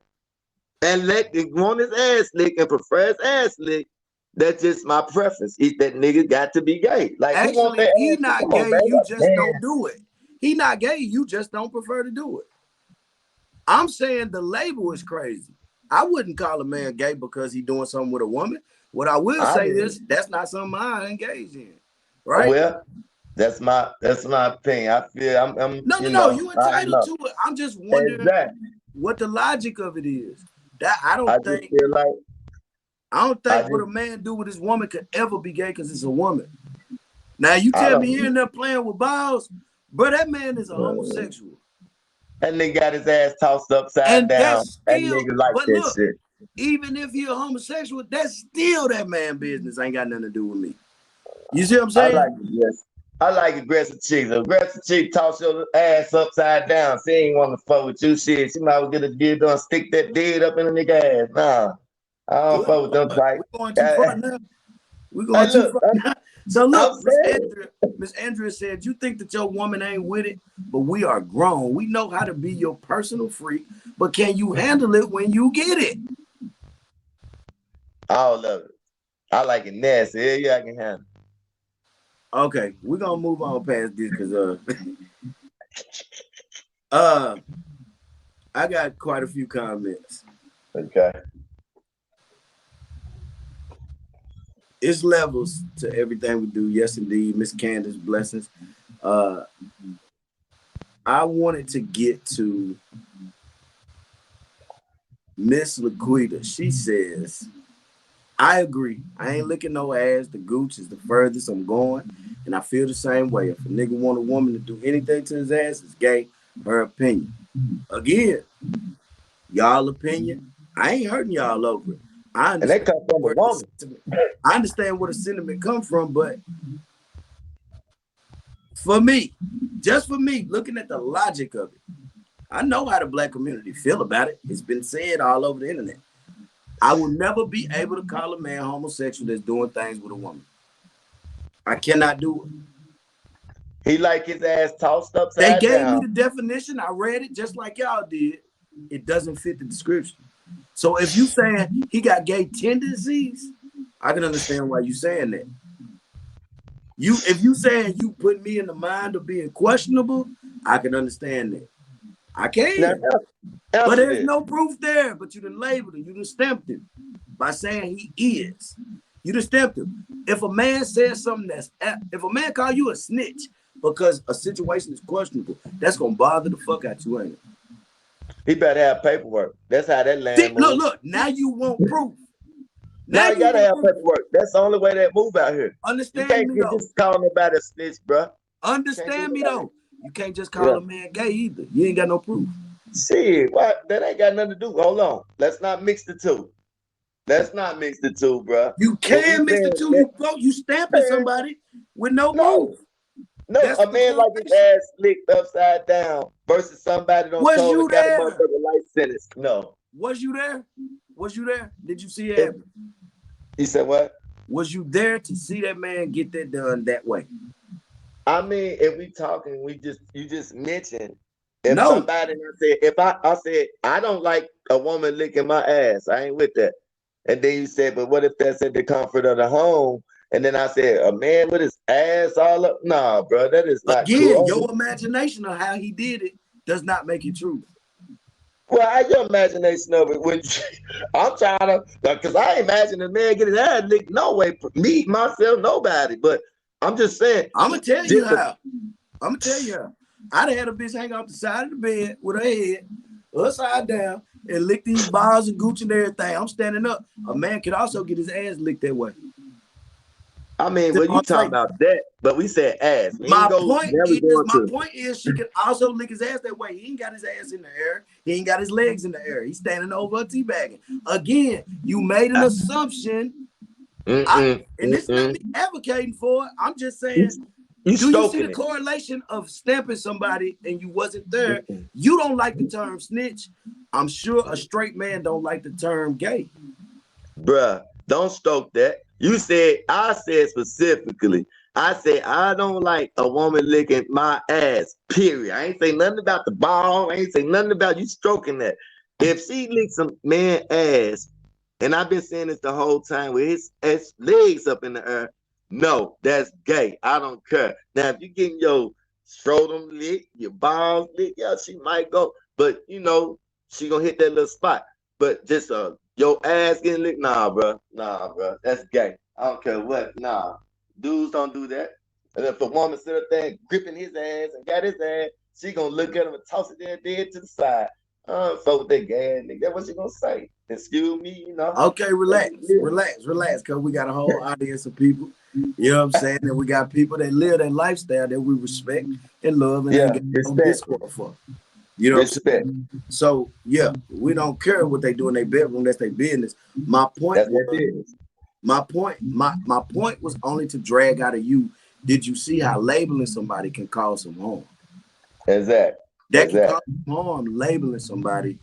and want his ass licked and prefer his ass licked, that's just my preference. That nigga got to be gay. Like, who want Actually, their he ass? not Come on, gay. man. You just Man. don't do it. He not gay. You just don't prefer to do it. I'm saying the label is crazy. I wouldn't call a man gay because he doing something with a woman. What I will I say mean, is that's not something I engage in, right? well, that's my opinion. I feel I'm No. You I don't entitled know. to it. I'm just wondering Exactly. what the logic of it is. That I just feel like I don't I think what just a man do with his woman could ever be gay because it's a woman. Now you I tell me don't. here and there playing with balls, bro. That man is a homosexual, That nigga got his ass tossed upside and down. that's That still. nigga like But that look, shit. even if he a homosexual, that's still that man business. Ain't got nothing to do with me. You see what I'm I like saying? it, yes. I like aggressive chicks. Aggressive chick toss your ass upside down. She ain't want to fuck with you. Shit, she might well get a deal done, stick that dead up in a nigga ass. Nah, I don't Good fuck with them Lord, type. we're going too far Hey, now. We're going too look, far now. So I'm look, saying. Miss Andrea said, you think that your woman ain't with it, but we are grown. We know how to be your personal freak, but can you handle it when you get it? All of it. I like it nasty. Yeah, I can handle Okay, we're gonna move on past this because uh I got quite a few comments. it. Okay. It's levels to everything we do. Yes, indeed. Miss Candace, blessings. Uh I wanted to get to Miss Laquita. She says, I agree. I ain't licking no ass. The gooch is the furthest I'm going. And I feel the same way. If a nigga want a woman to do anything to his ass, it's gay. Her opinion. Again, y'all opinion. I ain't hurting y'all over it. I And they understand come from a where the woman. sentiment. I understand where the sentiment come from, but for me, just for me, looking at the logic of it, I know how the black community feel about it. It's been said all over the internet. I will never be able to call a man homosexual that's doing things with a woman. I cannot do it. He like his ass tossed They upside gave me down. the definition. I read it just like y'all did. It doesn't fit the description. So if you saying he got gay tendencies, I can understand why you saying that. If you saying you put me in the mind of being questionable, I can understand that. I Now can. But answer there's this. no proof there. But you done labeled him. You done stamped him by saying he is. You done stamped him. If a man says something if a man call you a snitch because a situation is questionable, that's gonna bother the fuck out you, ain't it? He better have paperwork. That's how that See, land look, moves. look. Now you want proof. Now Now you you gotta want have proof. paperwork. That's the only way that move out here. You Understand can't me get though. just calling nobody a snitch, bro. Can't do Understand me nobody. though. You can't just call Yeah. a man gay either. You ain't got no proof. Shit, what? That ain't got nothing to do. Hold on. Let's not mix the two. Let's not mix the two, bro. You When we can mix the saying two. that, You stamping man, somebody with no proof. no, no, That's a the man like his correlation. ass slicked upside down versus somebody don't Was told and you got a there? motherfucker life sentence. No. Was you there? Was you there? Did you see it If, happen? he said what? Was you there to see that man get that done that way? I mean, if we talking, you just mentioned if No. somebody I said if I said I don't like a woman licking my ass, I ain't with that. And then you said, but what if that's in the comfort of the home? And then I said, a man with his ass all up. Nah, bro, that is not Again, cool. your imagination of how he did it does not make it true. Well, I your imagination of it when I'm trying to because I imagine a man get his ass licked. No way, me myself, nobody. But I'm just saying, I'm gonna tell you just how. I'm gonna tell you how. I'd have had a bitch hang off the side of the bed with her head upside down and lick these balls and gooch and everything. I'm standing up. A man could also get his ass licked that way. I mean, That's well, all you I'm talking saying. about that, but we said ass. We ain't My go. point Now we is, going my to. point is, she can also lick his ass that way. He ain't got his ass in the air. He ain't got his legs in the air. He's standing over a teabagging. Again, you made an assumption. And this is not me advocating for it. I'm just You, saying, you do you see the stroking it, correlation of stamping somebody and you wasn't there? You don't like the term snitch. I'm sure a straight man don't like the term gay. bruh. Don't stroke that. You said I said specifically. I said I don't like a woman licking my ass. Period. I ain't say nothing about the ball. I ain't say nothing about you stroking that. If she licks a man ass, and I've been saying this the whole time with his legs up in the air, no, that's gay. I don't care. Now if you getting your scrotum licked, your balls licked, yeah, she might go, but she gonna hit that little spot. But just your ass getting licked, nah, bro, that's gay. I don't care what, nah. Dudes don't do that. And if a woman sit up there gripping his ass and got his ass, she gonna look at him and toss it there dead to the side. Fuck with that gay ass nigga. That's what she gonna say. Excuse me. Okay, That's relax, it. relax, relax, because we got a whole audience of people. You know what I'm saying? And we got people that live that lifestyle that we respect and love and ain't Yeah, got no respect, discord for. You know what I'm respect. saying? So yeah, we don't care what they do in their bedroom. That's their business. My point That's was, their business. my point was only to drag out of you. Did you see how labeling somebody can cause some harm? Exactly. That can cause Exactly. some harm labeling somebody.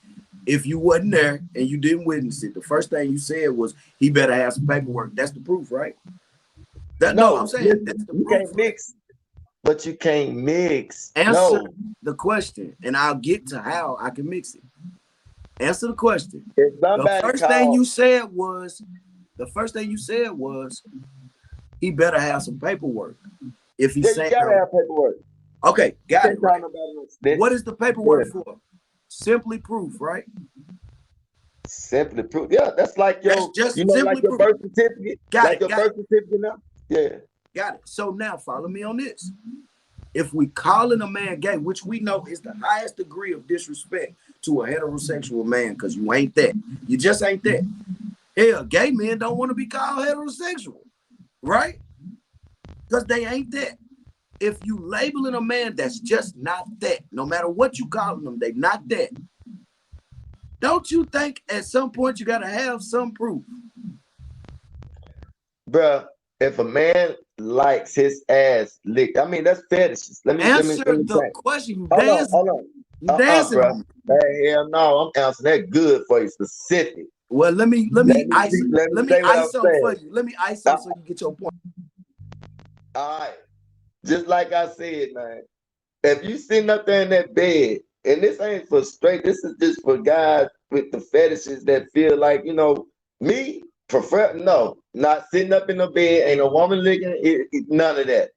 If you wasn't there and you didn't witness it, the first thing you said was he better have some paperwork. That's the proof, right? No, I'm No, saying that's listen, the you proof, can't right? mix, but you can't mix. Answer No. the question, and I'll get to how I can mix it. Answer the question. If The somebody first thing called, you said was, the first thing you said was he better have some paperwork. If he's yeah, you saying, gotta have paperwork. okay, You got can't it, call right? nobody no What snitch. is the paperwork Yeah. for? Simply proof, right? Simply proof. Yeah, that's like That's your, just like simply your proof. birth certificate. Got Like it, your got it, birth certificate now. Yeah. got it. So now follow me on this. If we calling a man gay, which we know is the highest degree of disrespect to a heterosexual man, because you ain't that. You just ain't that. Hell, gay men don't want to be called heterosexual, right? Because they ain't that. If you labeling a man that's just not that, no matter what you calling them, they not that. Don't you think at some point you gotta have some proof? Bruh, if a man likes his ass licked, I mean that's fetishes. Let Answer me the say. question. You Hold on, dancing. hold on. You dancing Bruh. on me. Hey, hell no, I'm answering that good for you specific. Well, let me say what I'm ice something for saying. you. Let me ice Uh, something so you get your point. all right. Just like I said, man. If you sitting up there in that bed, and this ain't for straight, this is just for guys with the fetishes that feel like, me, prefer, no, not sitting up in the bed, ain't a woman licking, none of that.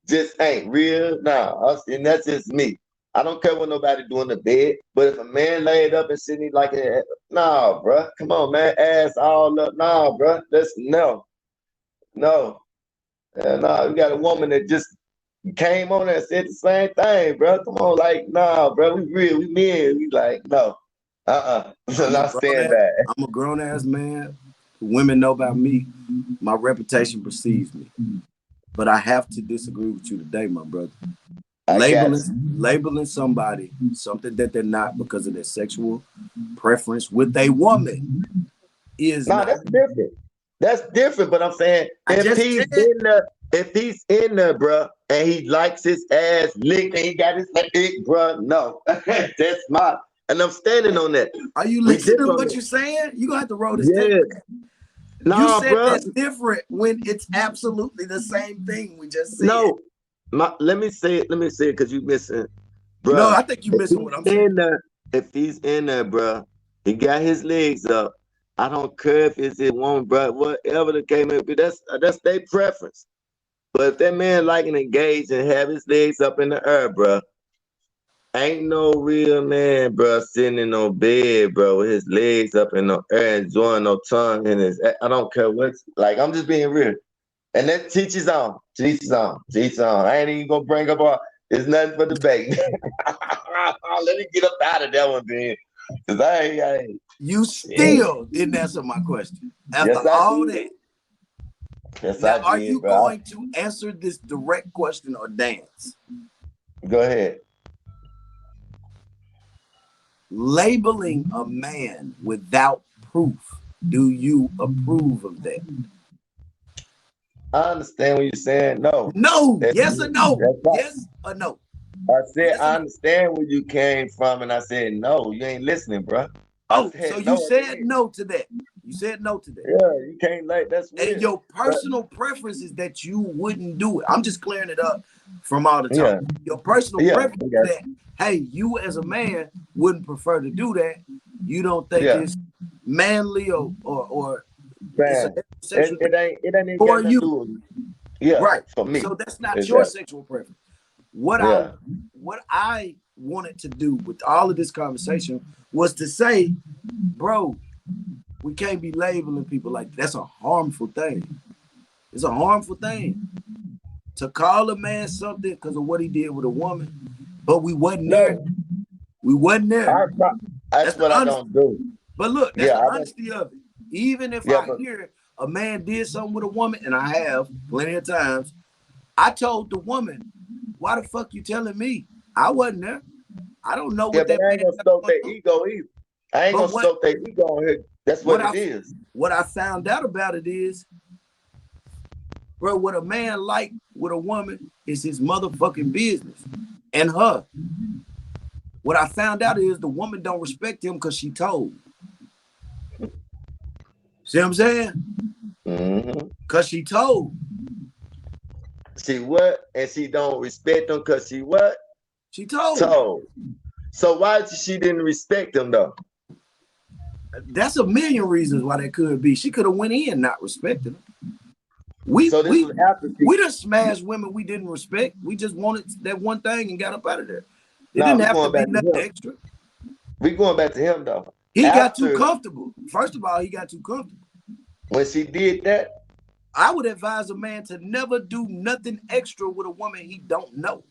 Just ain't real, nah. And that's just me. I don't care what nobody do in the bed, but if a man laid up and sitting like a, nah, bruh, come on, man, ass all up, nah, bruh, that's no, nah, you got a woman that just came on there and said the same thing, bro. Come on, like, nah, bro, we real, we men. We like, no, so I'm a not grown stand ass. back. I'm a grown ass man. Women know about me. My reputation precedes me. But I have to disagree with you today, my brother. I got you. Labeling somebody something that they're not because of their sexual preference with a woman is Nah, not. that's different. That's different. But I'm saying I just said, if he's in there, bro, and he likes his ass licked and he got his dick, bro, no, that's my. And I'm standing on that. are you We listening to different. what you're saying? You're gonna have to roll this tape. Yeah. You Nah, said bro. that's different when it's absolutely the same thing we just said. No. Let me say it. Let me say it because you missing. No, Bruh, I think you're missing what I'm saying. if he's in there, bruh, he got his legs up. I don't care if it's his woman, bruh, whatever the case may be, that's their preference. But if that man like and engage and have his legs up in the air, bruh, ain't no real man, bruh, sitting in no bed, bruh, with his legs up in the air, enjoying no tongue in his. I don't care what's like. I'm just being real. And that teaches on. Teaches on. Teaches on. I ain't even gonna bring up all. It's nothing for debate. Let me get up out of that one, man. Cause I ain't. You still didn't answer my question. After Yes, I all did. that, Yes, now I are did, you bro. going to answer this direct question or dance? Go ahead. Labeling a man without proof. Do you approve of that? I understand what you're saying. No. No. That's Yes or no? right. Yes or no? I said Yes or I no? understand where you came from, and I said no. You ain't listening, bro. I Oh, so said you no said again. no to that. You said no to that. Yeah, you can't like that's And weird. your But personal preference is that you wouldn't do it. I'm just clearing it up from all the talk. yeah, Your personal yeah, preference I is got that, hey, you as a man wouldn't prefer to do that. You don't you. think Yeah, it's manly or it's a man. sexual thing It ain't even for got nothing to you. do with me. Yeah, Right. for me. So that's not your Exactly. sexual preference. What I Yeah. what I wanted to do with all of this conversation was to say, bro, we can't be labeling people like that. That's a harmful thing. It's a harmful thing to call a man something because of what he did with a woman, but we wasn't there. No, We wasn't there. I that's That's the what I honesty. don't do. But look, that's Yeah, the I don't. honesty of it. Even if Yeah, I but hear a man did something with a woman, and I have plenty of times, I told the woman, "Why the fuck you telling me? I wasn't there. I don't know yeah, what but that I ain't man gonna got stoke going their on." ego either. I ain't But gonna stoke their ego on here. That's what what I it is. what I found out about it is, bro, what a man like with a woman is his motherfucking business and her. What I found out is the woman don't respect him because she told. See what I'm saying? Mm-hmm. Because she told. She what? And she don't respect them because she what? She told. Told. So why she didn't respect them though? That's a million reasons why that could be. She could have went in not respecting him. We So this we was after she. we just smashed women we didn't respect. We just wanted that one thing and got up out of there. It Nah, didn't we have to going be back to nothing him. extra. We going back to him though. He got too After comfortable. First of all, he got too comfortable. when she did that, I would advise a man to never do nothing extra with a woman he don't know.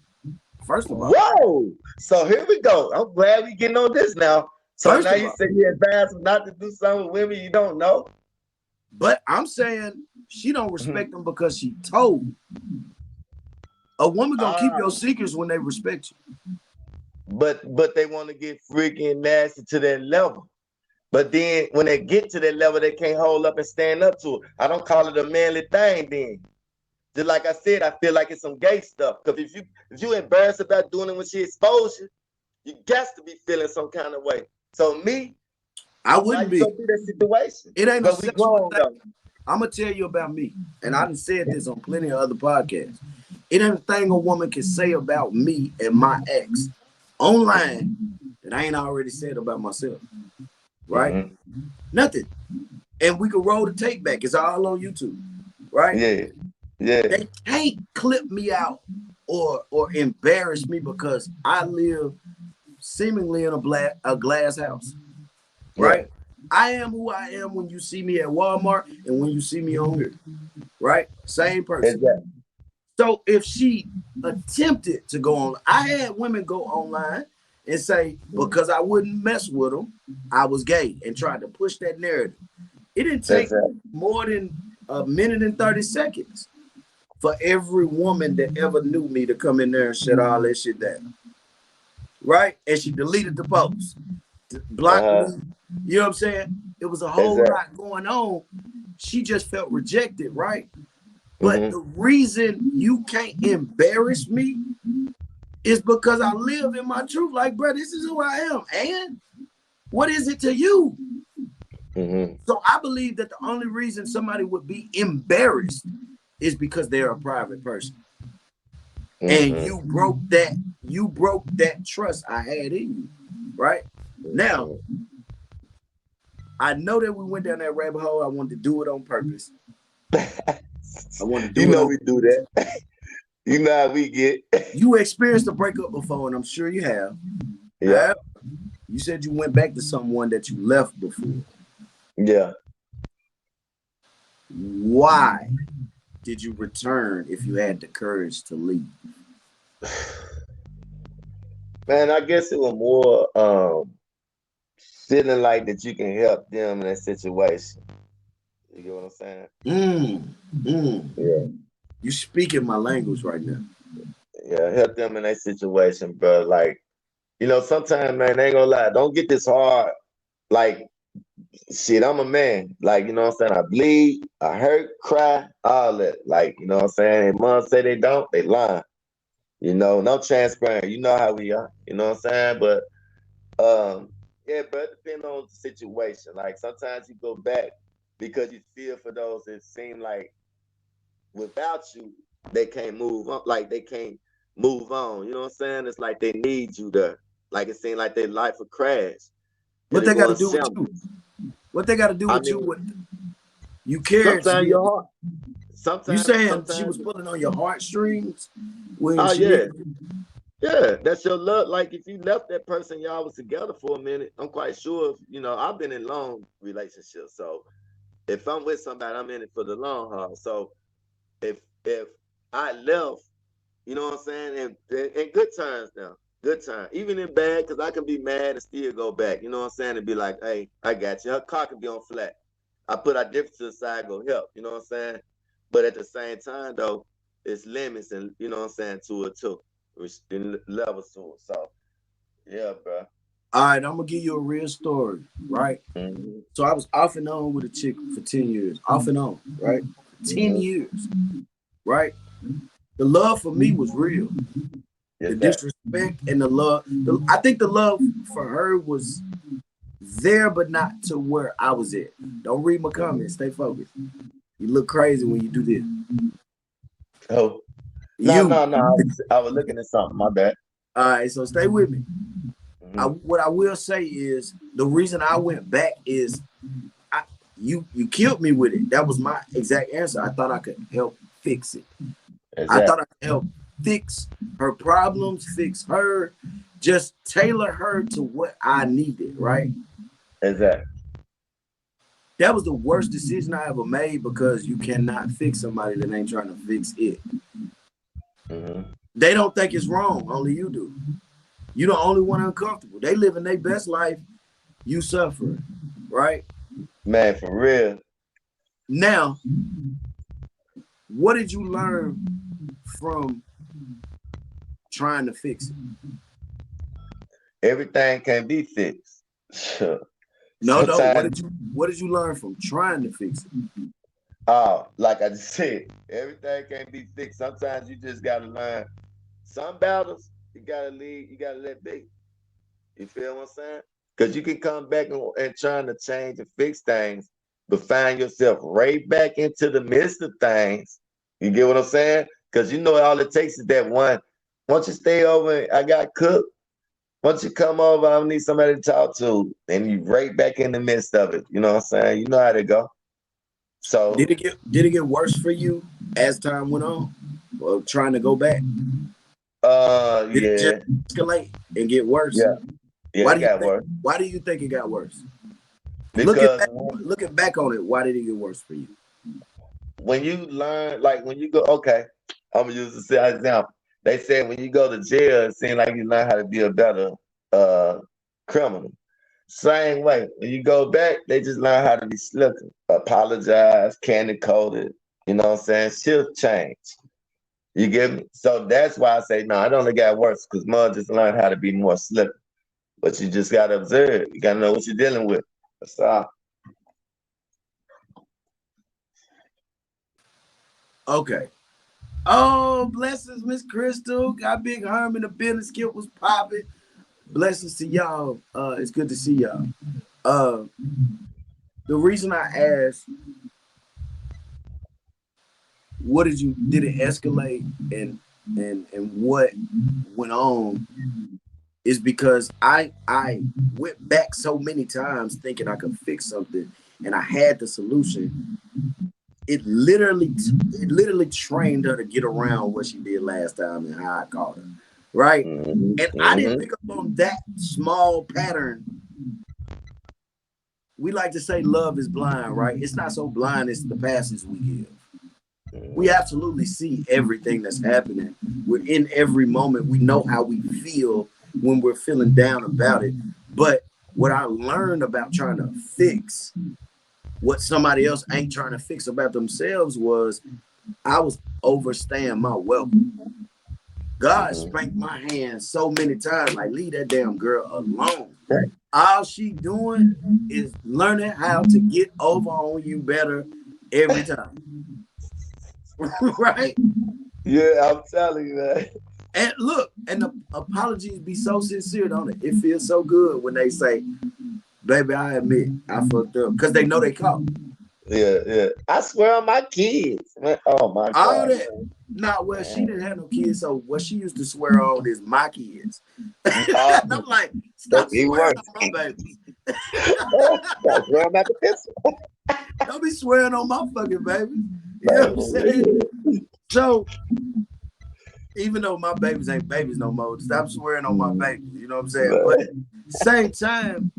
First of all. whoa. So here we go. I'm glad we getting on this now. So First now of you all. say you advise him not to do something with women you don't know. But I'm saying she don't respect Mhm. him because she told. A woman gonna keep Ah, your secrets when they respect you. but they want to get freaky and nasty to that level. But then when they get to that level, they can't hold up and stand up to it. I don't call it a manly thing then. Just like I said, I feel like it's some gay stuff. Because if you embarrassed about doing it when she exposed you, you got to be feeling some kind of way. So me, I Why wouldn't you be. go through that situation? It ain't no But we sexual grown thing. though. I'm gonna tell you about me, and I done said this on plenty of other podcasts. It ain't a thing a woman can say about me and my ex online that I ain't already said about myself. Right? Mm-hmm. Nothing. And we can roll the tape back. It's all on YouTube. Right? Yeah. Yeah. They can't clip me out or embarrass me because I live seemingly in a glass house. Right. Right? I am who I am when you see me at Walmart and when you see me on here. Right? Same person. Exactly. So if she attempted to go on, I had women go online and say, because I wouldn't mess with them, I was gay and tried to push that narrative. It didn't take Exactly. more than a minute and 30 seconds for every woman that ever knew me to come in there and shut all that shit down. Right? And she deleted the post, blocked Uh-huh. me. You know what I'm saying? It was a whole Exactly. lot going on. She just felt rejected, right? But Mm-hmm. the reason you can't embarrass me is because I live in my truth. Like, bro, this is who I am. And what is it to you? Mm-hmm. So I believe that the only reason somebody would be embarrassed is because they're a private person. And Mm-hmm. you broke that trust I had in you. Right? Now, I know that we went down that rabbit hole. I wanted to do it on purpose. I wanted to You do it know on we do purpose. that. You know how we get. You experienced a breakup before, and I'm sure you have. Yeah. You said you went back to someone that you left before. Yeah. Why did you return if you had the courage to leave? Man, I guess it was more feeling like that you can help them in that situation. You get what I'm saying? Mm, mm. Yeah. You speaking my language right now. Yeah, help them in that situation, bro. Like, sometimes, man, I ain't gonna lie, don't get this hard. Like, shit, I'm a man. Like, you know what I'm saying? I bleed, I hurt, cry, all that. Like, you know what I'm saying? And moms say they don't, they lying. No transparent. You know how we are. You know what I'm saying? But yeah, but it depends on the situation. Like sometimes you go back because you feel for those that seem like without you, they can't move on. Like they can't move on. You know what I'm saying? It's like they need you there. Like it seems like their life will crash. What It'll they got go to in do with you? shambles. What they got to do I with you? mean, With you cared. sometimes your heart. You saying she Sometimes. was pulling on your heartstrings when Oh she yeah. needed you? Yeah, that's your love. Like if you left that person, y'all was together for a minute. I'm quite sure. I've been in long relationships, so if I'm with somebody, I'm in it for the long haul. So if I left, you know what I'm saying, and in good times now, good time, even in bad, because I can be mad and still go back. You know what I'm saying, and be like, hey, I got you. Her car can be on flat. I put our difference to the side, go help. You know what I'm saying, but at the same time though, it's limits, and you know what I'm saying, to it too, which levels to it. So yeah, bro. All right, I'm gonna give you a real story, right? Mm-hmm. So I was off and on with a chick for 10 years, off and on, right? 10 Mm-hmm. years, right? The love for me was real. The Yes, that. disrespect and the love. I think the love for her was there, but not to where I was at. Don't read my comments. Stay focused. You look crazy when you do this. Oh, no, You. no, no. I was looking at something. My bad. All right, so stay with me. Mm-hmm. What I will say is the reason I went back is you killed me with it. That was my exact answer. I thought I could help fix it. I thought Exactly. I could help fix her problems, fix her, just tailor her to what I needed, right? Exactly. That was the worst decision I ever made because you cannot fix somebody that ain't trying to fix it. Mm-hmm. They don't think it's wrong, only you do. You the only one uncomfortable. They living their best life, you suffering, right? Man, for real. Now, what did you learn from trying to fix it? Everything can be fixed. No. Sometimes, What did you learn from trying to fix it? like I just said, everything can be fixed. Sometimes you just gotta learn. Some battles you gotta leave, you gotta let be. You feel what I'm saying? Because you can come back and trying to change and fix things, but find yourself right back into the midst of things. You get what I'm saying? Because you know all it takes is that one. Once you stay over, I got cooked. Once you come over, I need somebody to talk to, and you right back in the midst of it. You know what I'm saying? You know how to go. So, Did it get worse for you as time went on? Well, trying to go back, did it just yeah, escalate and get worse? yeah, yeah, it got worse Why do you think it got worse? because Looking back on it, why did it get worse for you? when you learn, like when you go, okay, I'm gonna use this example. They said when you go to jail, it seems like you learn how to be a better uh criminal. Same way, when you go back, they just learn how to be slicker, apologize, candy coated. You know what I'm saying? Shift change. You get me? So that's why I say no. It only got worse because mud just learned how to be more slicker. But you just gotta observe. You gotta know what you're dealing with. That's all. Okay. Oh, blessings, Miss Crystal. Got Big Herman. The business skill was popping. Blessings to y'all. It's good to see y'all. Uh, the reason I asked, what did it escalate and what went on is because I went back so many times thinking I could fix something and I had the solution. It literally trained her to get around what she did last time and how I caught her. Right? And I didn't pick up on that small pattern. We like to say love is blind, right? It's not so blind, it's the passes we give. We absolutely see everything that's happening. We're in every moment. We know how we feel when we're feeling down about it. But what I learned about trying to fix what somebody else ain't trying to fix about themselves was I was overstaying my welcome. God spanked my hand so many times, like, leave that damn girl alone. All she doing is learning how to get over on you better every time. Right? Yeah, I'm telling you, man. And look, and the apologies be so sincere, don't it? It feels so good when they say, baby, I admit I fucked up. Because they know they caught. Yeah, yeah. I swear on my kids. Man. Oh my All God. that. Not well, she didn't have no kids, so what she used to swear on is my kids. And I'm like, stop That's even swearing worse. on my babies. I swear I'm at the pistol. Don't be swearing on my fucking babies. You know what I'm saying? So, even though my babies ain't babies no more, stop swearing on my babies. You know what I'm saying? But same time,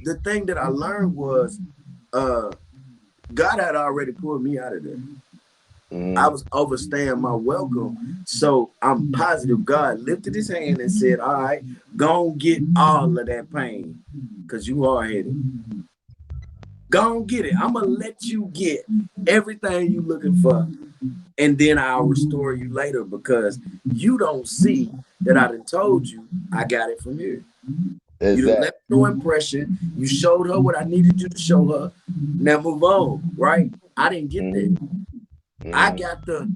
the thing that I learned was God had already pulled me out of there. I was overstaying my welcome. So I'm positive God lifted his hand and said, all right, go and get all of that pain because you are headed. Go and get it. I'm going to let you get everything you're looking for. And then I'll restore you later because you don't see that I done told you I got it from here. You done left no impression. You showed her what I needed you to show her. Now move on, right? I didn't get that. I got the,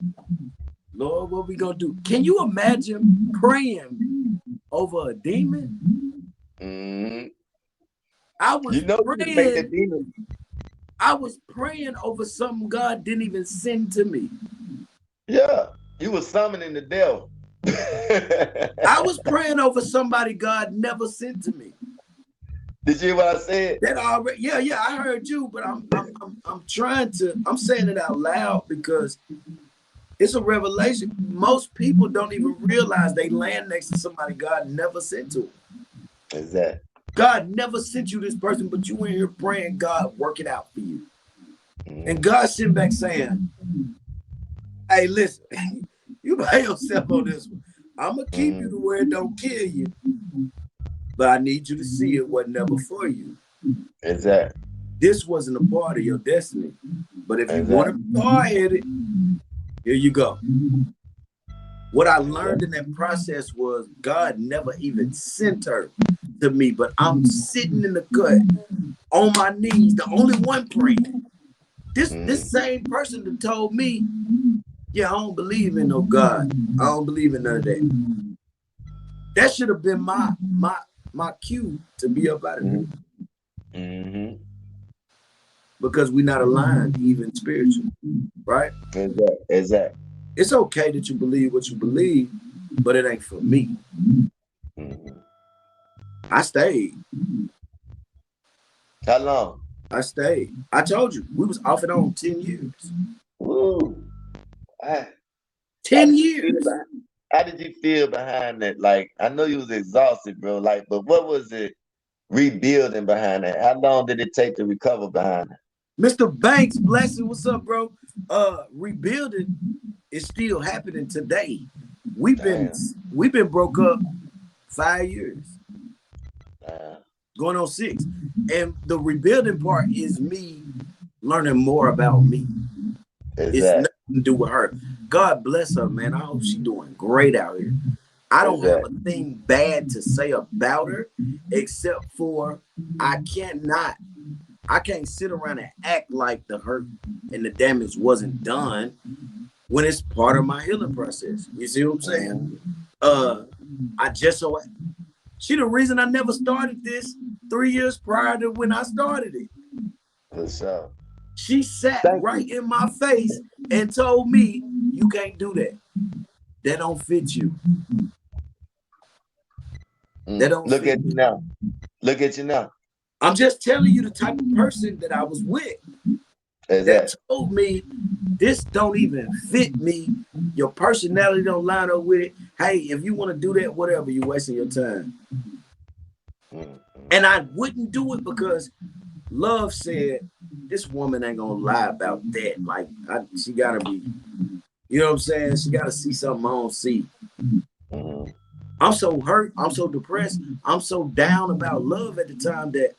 Lord, what we gonna do? Can you imagine praying over a demon? I was praying. I was praying over something God didn't even send to me. Yeah, you were summoning the devil. I was praying over somebody God never sent to me. Did you hear what I said? That already, yeah, I heard you, but I'm saying it out loud because it's a revelation. Most people don't even realize they land next to somebody God never sent to them. Exactly. God never sent you this person, but you in here praying, God, work it out for you. And God sitting back saying, hey, listen, you by yourself on this one. I'm going to keep you to where it don't kill you, but I need you to see it wasn't never for you. Exactly. This wasn't a part of your destiny. But if you want to be hard-headed, here you go. What I learned in that process was God never even sent her to me, but I'm sitting in the cut on my knees, the only one praying. This same person that told me, yeah, I don't believe in no God. I don't believe in none of that. That should have been my my cue to be up out of there. Mm-hmm. Because we're not aligned, even spiritually, right? Exactly. It's okay that you believe what you believe, but it ain't for me. Mm-hmm. I stayed. How long? I stayed. I told you, we was off and on 10 years. Woo. How 10 did you feel years. how did you feel behind that? Like, I know you was exhausted, bro. Like, but what was it rebuilding behind that? How long did it take to recover behind that? Mr. Banks, blessing, what's up, bro? Rebuilding is still happening today. We've been Damn. we've been broke up 5 years, Uh, going on 6. And the rebuilding part is me learning more about me. It's exactly. nothing to do with her. God bless her, man. I hope she's doing great out here. I don't have a Exactly. thing bad to say about her, except for I cannot, I can't sit around and act like the hurt and the damage wasn't done when it's part of my healing process. You see what I'm saying? Mm-hmm. I just so she the reason I never started this 3 years prior to when I started it. For sure. She sat Thank right you. in my face and told me, you can't do that. That don't fit you. That don't Look fit at you you. now. Look at you now. I'm just telling you the type of person that I was with that Exactly. told me this don't even fit me. Your personality don't line up with it. Hey, if you want to do that, whatever, you're wasting your time. Mm-hmm. And I wouldn't do it because love said, this woman ain't gonna lie about that. Like, she gotta be, you know what I'm saying? She gotta see something I don't see. Mm-hmm. I'm so hurt. I'm so depressed. I'm so down about love at the time that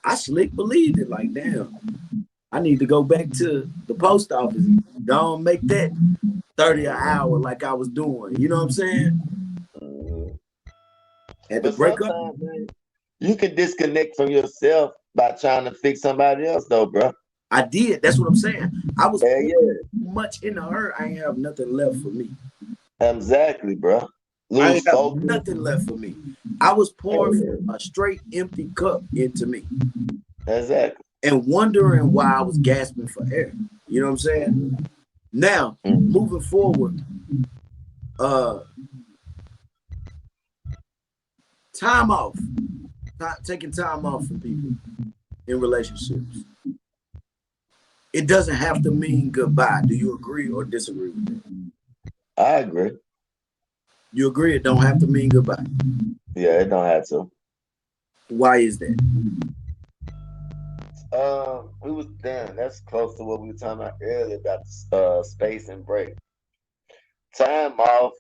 I slick believed it. Like, damn, I need to go back to the post office. Don't make that 30 an hour like I was doing. You know what I'm saying? Mm-hmm. Had to But break up. sometimes, man, you can disconnect from yourself by trying to fix somebody else, though, bro. I did. That's what I'm saying. I was Yeah, pouring yeah. too much into her. I ain't have nothing left for me. Exactly, bro. I Lose ain't have focus. nothing left for me. I was pouring from Yeah, a straight empty cup into me exactly. and wondering why I was gasping for air. You know what I'm saying? Now, Mm-hmm. moving forward, uh, time off, taking time off from people in relationships. It doesn't have to mean goodbye. Do you agree or disagree with that? I agree. You agree it don't have to mean goodbye. Yeah, it don't have to. Why is that? We was damn. That's close to what we were talking about earlier about space and break. Time off.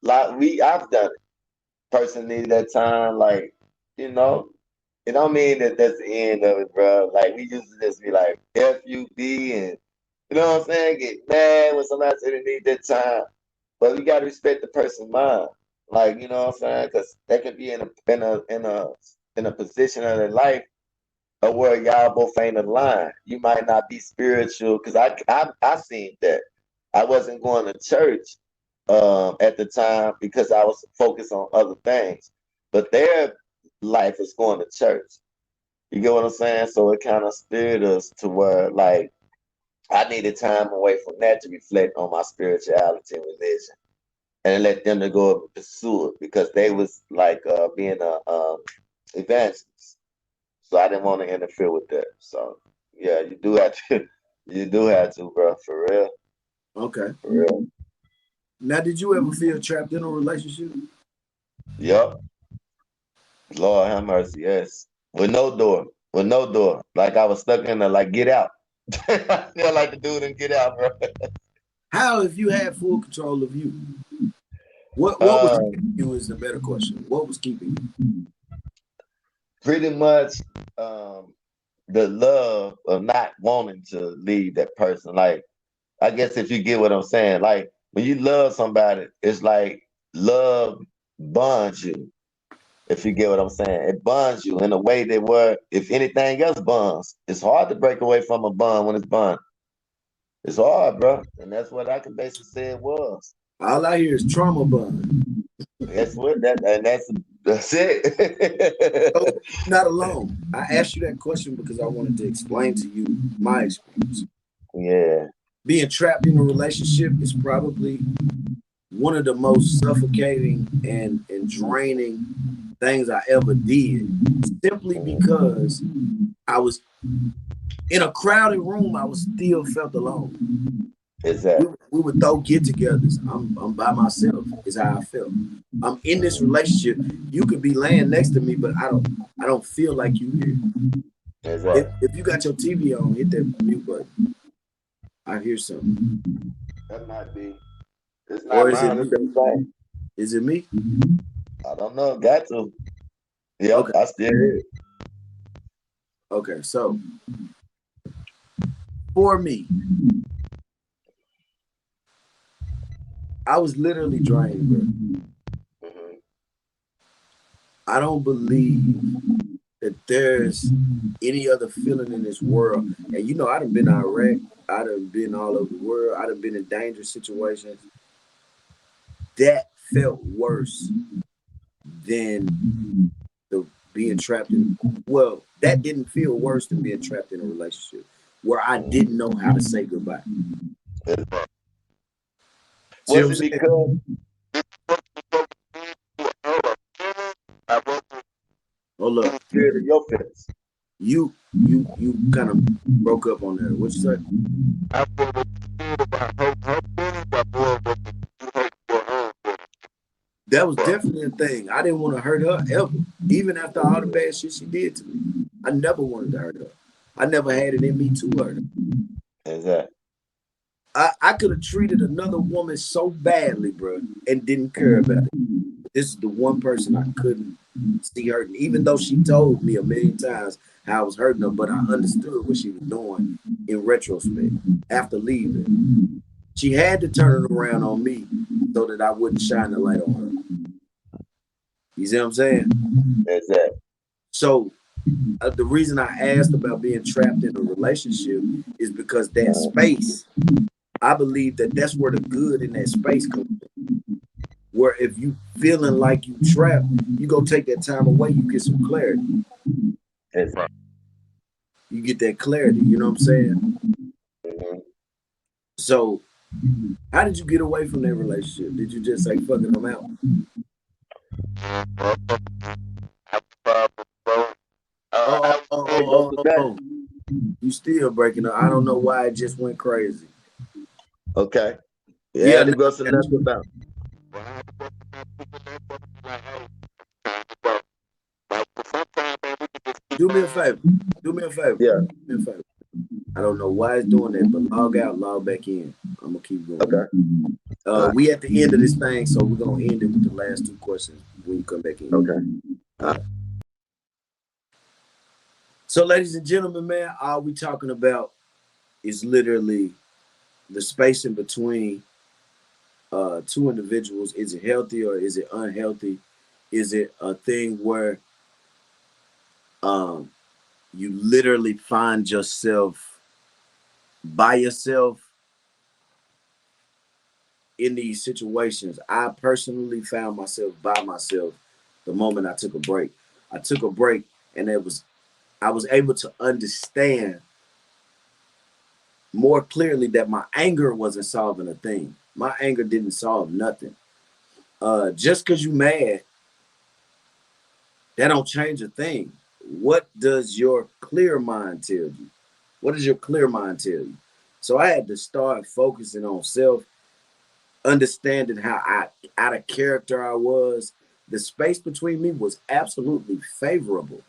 Like I've done it personally. That time, like, you know, it don't mean that that's the end of it, bro. Like we used to just be like FUB and you know what I'm saying, get mad when somebody say they need that time. But we gotta respect the person's mind. Like, you know what I'm saying? Because they can be in a position of their life or where y'all both ain't aligned. You might not be spiritual because I seen that. I wasn't going to church at the time because I was focused on other things. But their life is going to church. You get what I'm saying? So it kind of steered us to where like I needed time away from that to reflect on my spirituality and religion and let them to go and pursue it because they was like being a evangelist. So I didn't want to interfere with that. So yeah, you do have to, you do have to, bro, for real, Okay. for real. Now, did you ever feel trapped in a relationship? Yep, Lord have mercy, yes. With no door. Like I was stuck in there, like get out. I feel like the dude and get out, bro. How, if you had full control of you? What was keeping Um, you is the better question. What was keeping you? Pretty much, um, the love of not wanting to leave that person. Like I guess if you get what I'm saying, like when you love somebody, it's like love bonds you. If you get what I'm saying, it bonds you in a way that where if anything else bonds, it's hard to break away from a bond when it's bond. It's hard, bro, and that's what I can basically say it was. All I hear is trauma bond. That's what that and that's So it. you're not alone. I asked you that question because I wanted to explain to you my experience. Yeah, Being trapped in a relationship is probably one of the most suffocating and draining things I ever did, simply because I was in a crowded room. I was still felt alone. exactly. We would throw get-togethers. I'm by myself. Is how I felt. I'm in this relationship. You could be laying next to me, but I don't feel like you here. Exactly. If you got your TV on, hit that mute button. I hear something. That might be. It's Or not is it mine. It's me? the same. Is it me? I don't know. Got to. Yep. Okay. I still hear it. Okay. So for me, I was literally drained, bro. Hmm. I don't believe that there's any other feeling in this world. And you know, I done been to Iraq. I done been all over the world. I done been in dangerous situations. That felt worse than the being trapped in. Well, that didn't feel worse than being trapped in a relationship where I didn't know how to say goodbye. See what Was I'm it saying? because Hold up. scared of your feelings? You kind of broke up on there. What you say? That was definitely a thing. I didn't want to hurt her ever, even after all the bad shit she did to me. I never wanted to hurt her. I never had it in me to hurt her. Exactly. I could have treated another woman so badly, bro, and didn't care about it. This is the one person I couldn't see hurting, even though she told me a million times how I was hurting her, but I understood what she was doing in retrospect after leaving. She had to turn it around on me so that I wouldn't shine the light on her. You see what I'm saying? Exactly. So the reason I asked about being trapped in a relationship is because that space, I believe that that's where the good in that space comes from. Where if you feeling like you trapped, you go take that time away, you get some clarity. Exactly. You get that clarity. You know what I'm saying? Mhm. So, how did you get away from that relationship? Did you just say, fuck it, I'm out? Oh, oh, oh, Hey, oh, most oh, of oh, that. oh. You still breaking up. I don't know why it just went crazy. Okay. Yeah, Yeah, had now to go I some got nothing you. about. Do me a favor. Do me a favor. Yeah. Do me a favor. I don't know why it's doing that, but log out, log back in. I'm gonna keep Okay. going. All right. We at the end of this thing, so we're gonna end it with the last two questions when you come back in. Okay. All right. So, ladies and gentlemen, man, all we talking about is literally the space in between two individuals. Is it healthy or is it unhealthy? Is it a thing where um, you literally find yourself by yourself in these situations? I personally found myself by myself the moment I took a break. I took a break, and I was able to understand more clearly that my anger wasn't solving a thing. My anger didn't solve nothing. Just because you mad, that don't change a thing. What does your clear mind tell you? What does your clear mind tell you? So I had to start focusing on self, understanding how out of character I was. The space between me was absolutely favorable.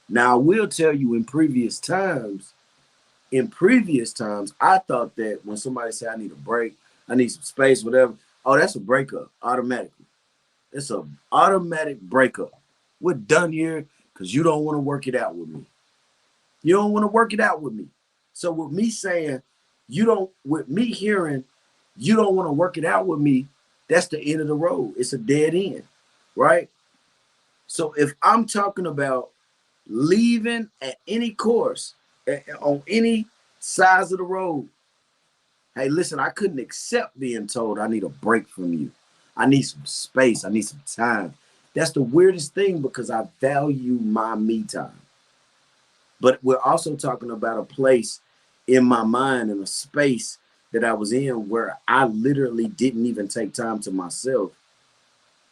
Now I will tell you, in previous times, I thought that when somebody said I need a break, I need some space, whatever, oh, that's a breakup automatically. It's a automatic breakup. We're done here because you don't want to work it out with me. You don't want to work it out with me. So with me saying you don't, with me hearing you don't want to work it out with me, that's the end of the road. It's a dead end, right? So if I'm talking about leaving at any course, on any sides of the road, hey, listen, I couldn't accept being told I need a break from you. I need some space. I need some time. That's the weirdest thing because I value my me time. But we're also talking about a place in my mind and a space that I was in where I literally didn't even take time to myself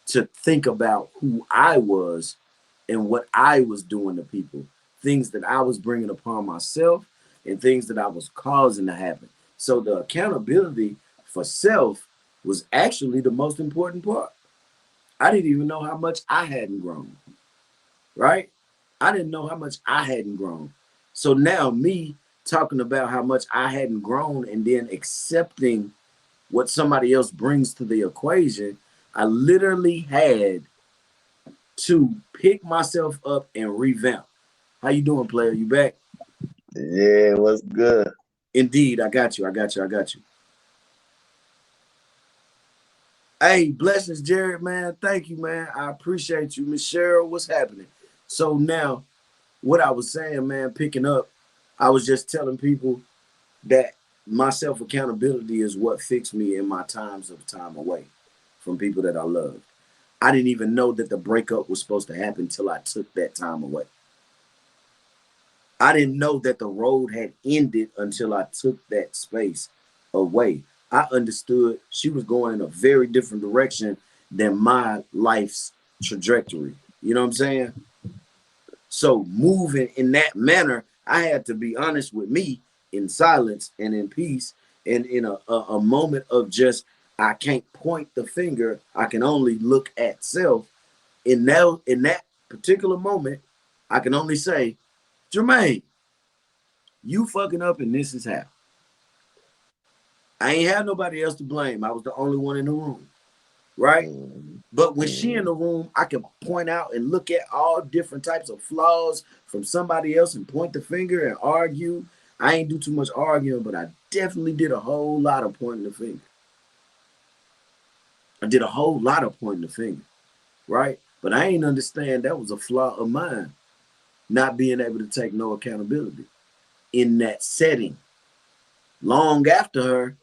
to think about who I was and what I was doing to people, things that I was bringing upon myself and things that I was causing to happen. So the accountability for self was actually the most important part. I didn't even know how much I hadn't grown, right? I didn't know how much I hadn't grown. So now me talking about how much I hadn't grown and then accepting what somebody else brings to the equation, I literally had to pick myself up and revamp. How you doing, player? You back? Yeah, what's good? Indeed, I got you. I got you. I got you. Hey, blessings, Jared, man. Thank you, man. I appreciate you. Miss Cheryl, what's happening? So now, what I was saying, man, picking up, I was just telling people that my self accountability is what fixed me in my times of time away from people that I loved. I didn't even know that the breakup was supposed to happen until I took that time away. I didn't know that the road had ended until I took that space away. I understood she was going in a very different direction than my life's trajectory. You know what I'm saying? So moving in that manner, I had to be honest with me in silence and in peace and in a moment of just, I can't point the finger. I can only look at self. In that particular moment, I can only say, Jermaine, you fucking up and this is how. I ain't had nobody else to blame. I was the only one in the room, right? But when she in the room, I can point out and look at all different types of flaws from somebody else and point the finger and argue. I ain't do too much arguing, but I definitely did a whole lot of pointing the finger. I did a whole lot of pointing the finger, right? But I ain't understand that was a flaw of mine, not being able to take no accountability in that setting. Long after her,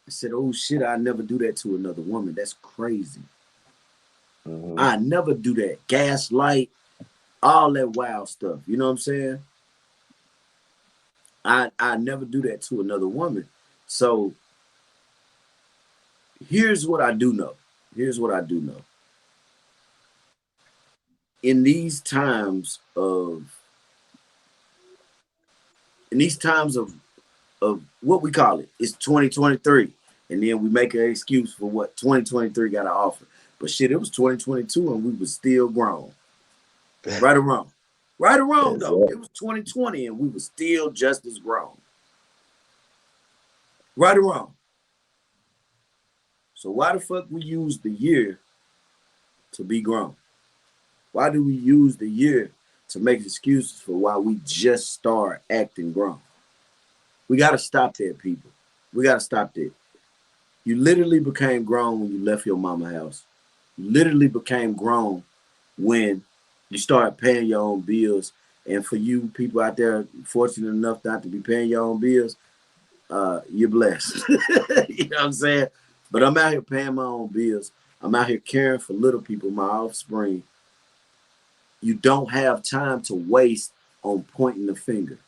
I said, oh shit, I never do that to another woman. That's crazy. I never do that. Gaslight, all that wild stuff. You know what I'm saying? I never do that to another woman. So here's what I do know. Here's what I do know. In these times of what we call it, it's 2023. And then we make an excuse for what 2023 got to offer. But shit, it was 2022 and we were still grown. Right or wrong? Right or wrong, though. It was 2020 and we were still just as grown. Right or wrong? So why the fuck we use the year to be grown? Why do we use the year to make excuses for why we just start acting grown? We got to stop that, people. We got to stop that. You literally became grown when you left your mama house. You literally became grown when you started paying your own bills. And for you people out there fortunate enough not to be paying your own bills, you're blessed. You know what I'm saying? But I'm out here paying my own bills. I'm out here caring for little people, my offspring. You don't have time to waste on pointing the finger.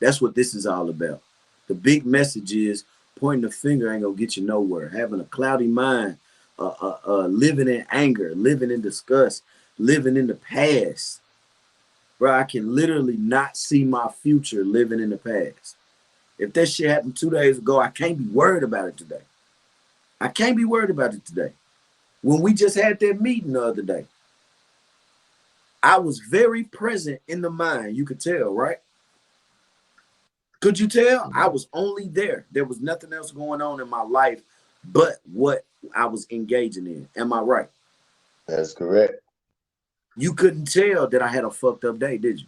That's what this is all about. The big message is pointing the finger ain't gonna get you nowhere. Having a cloudy mind, living in anger, living in disgust, living in the past. Bro, I can literally not see my future living in the past. If that shit happened 2 days ago, I can't be worried about it today. I can't be worried about it today. When we just had that meeting the other day, I was very present in the mind. You could tell, right? Could you tell? I was only there. There was nothing else going on in my life but what I was engaging in. Am I right? That's correct. You couldn't tell that I had a fucked up day, did you?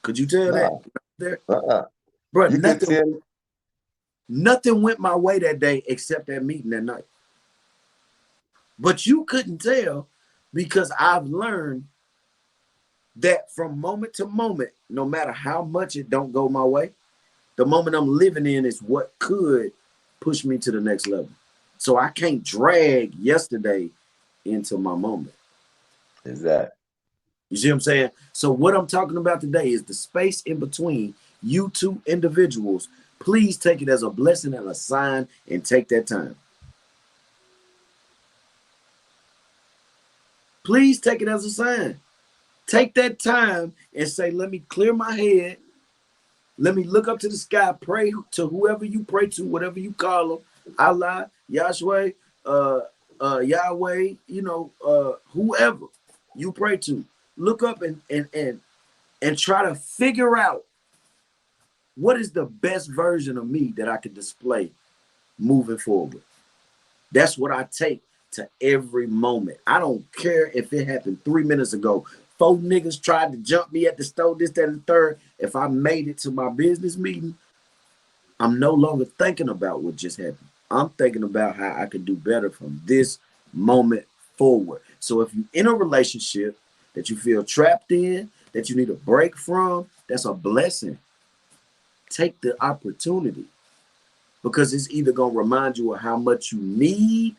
Could you tell that? There? Bro, you nothing went my way that day except that meeting that night. But you couldn't tell because I've learned that from moment to moment, no matter how much it don't go my way, the moment I'm living in is what could push me to the next level. So I can't drag yesterday into my moment. Exactly. You see what I'm saying? So what I'm talking about today is the space in between you two individuals. Please take it as a blessing and a sign and take that time. Please take it as a sign. Take that time and say, let me clear my head. Let me look up to the sky, pray to whoever you pray to, whatever you call them, Allah, Yahweh, Yahweh, whoever you pray to. Look up and try to figure out what is the best version of me that I can display moving forward. That's what I take to every moment. I don't care if it happened 3 minutes ago. 4 niggas tried to jump me at the store, this, that, and the third. If I made it to my business meeting, I'm no longer thinking about what just happened. I'm thinking about how I could do better from this moment forward. So if you're in a relationship that you feel trapped in, that you need a break from, that's a blessing. Take the opportunity, because it's either going to remind you of how much you need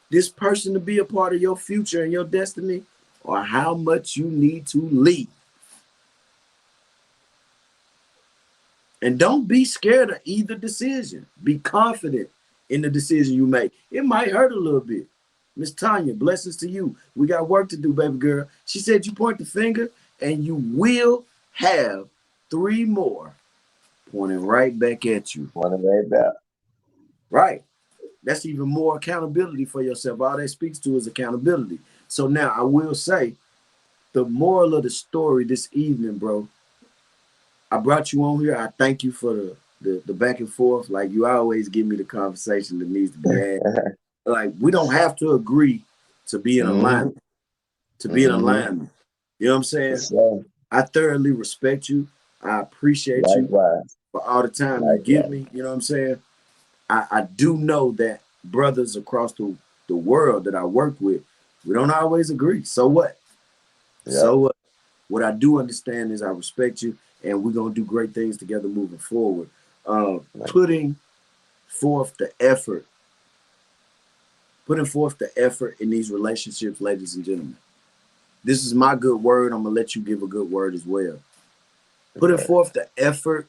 this person to be a part of your future and your destiny, or how much you need to leave. And don't be scared of either decision. Be confident in the decision you make. It might hurt a little bit. Miss Tanya, blessings to you. We got work to do, baby girl. She said you point the finger and you will have 3 more pointing right back at you. Pointing right back. Right. That's even more accountability for yourself. All that speaks to is accountability. So now I will say, the moral of the story this evening, bro, I brought you on here. I thank you for the back and forth. Like, you always give me the conversation that needs to be had. Like, we don't have to agree to be in alignment. To be in alignment. You know what I'm saying? Sure. I thoroughly respect you. I appreciate you for all the time you give me. You know what I'm saying? I do know that brothers across the world that I work with, we don't always agree. So what? Yep. So what? What I do understand is I respect you, and we're going to do great things together moving forward. Putting forth the effort in these relationships, ladies and gentlemen. This is my good word. I'm going to let you give a good word as well. Putting forth the effort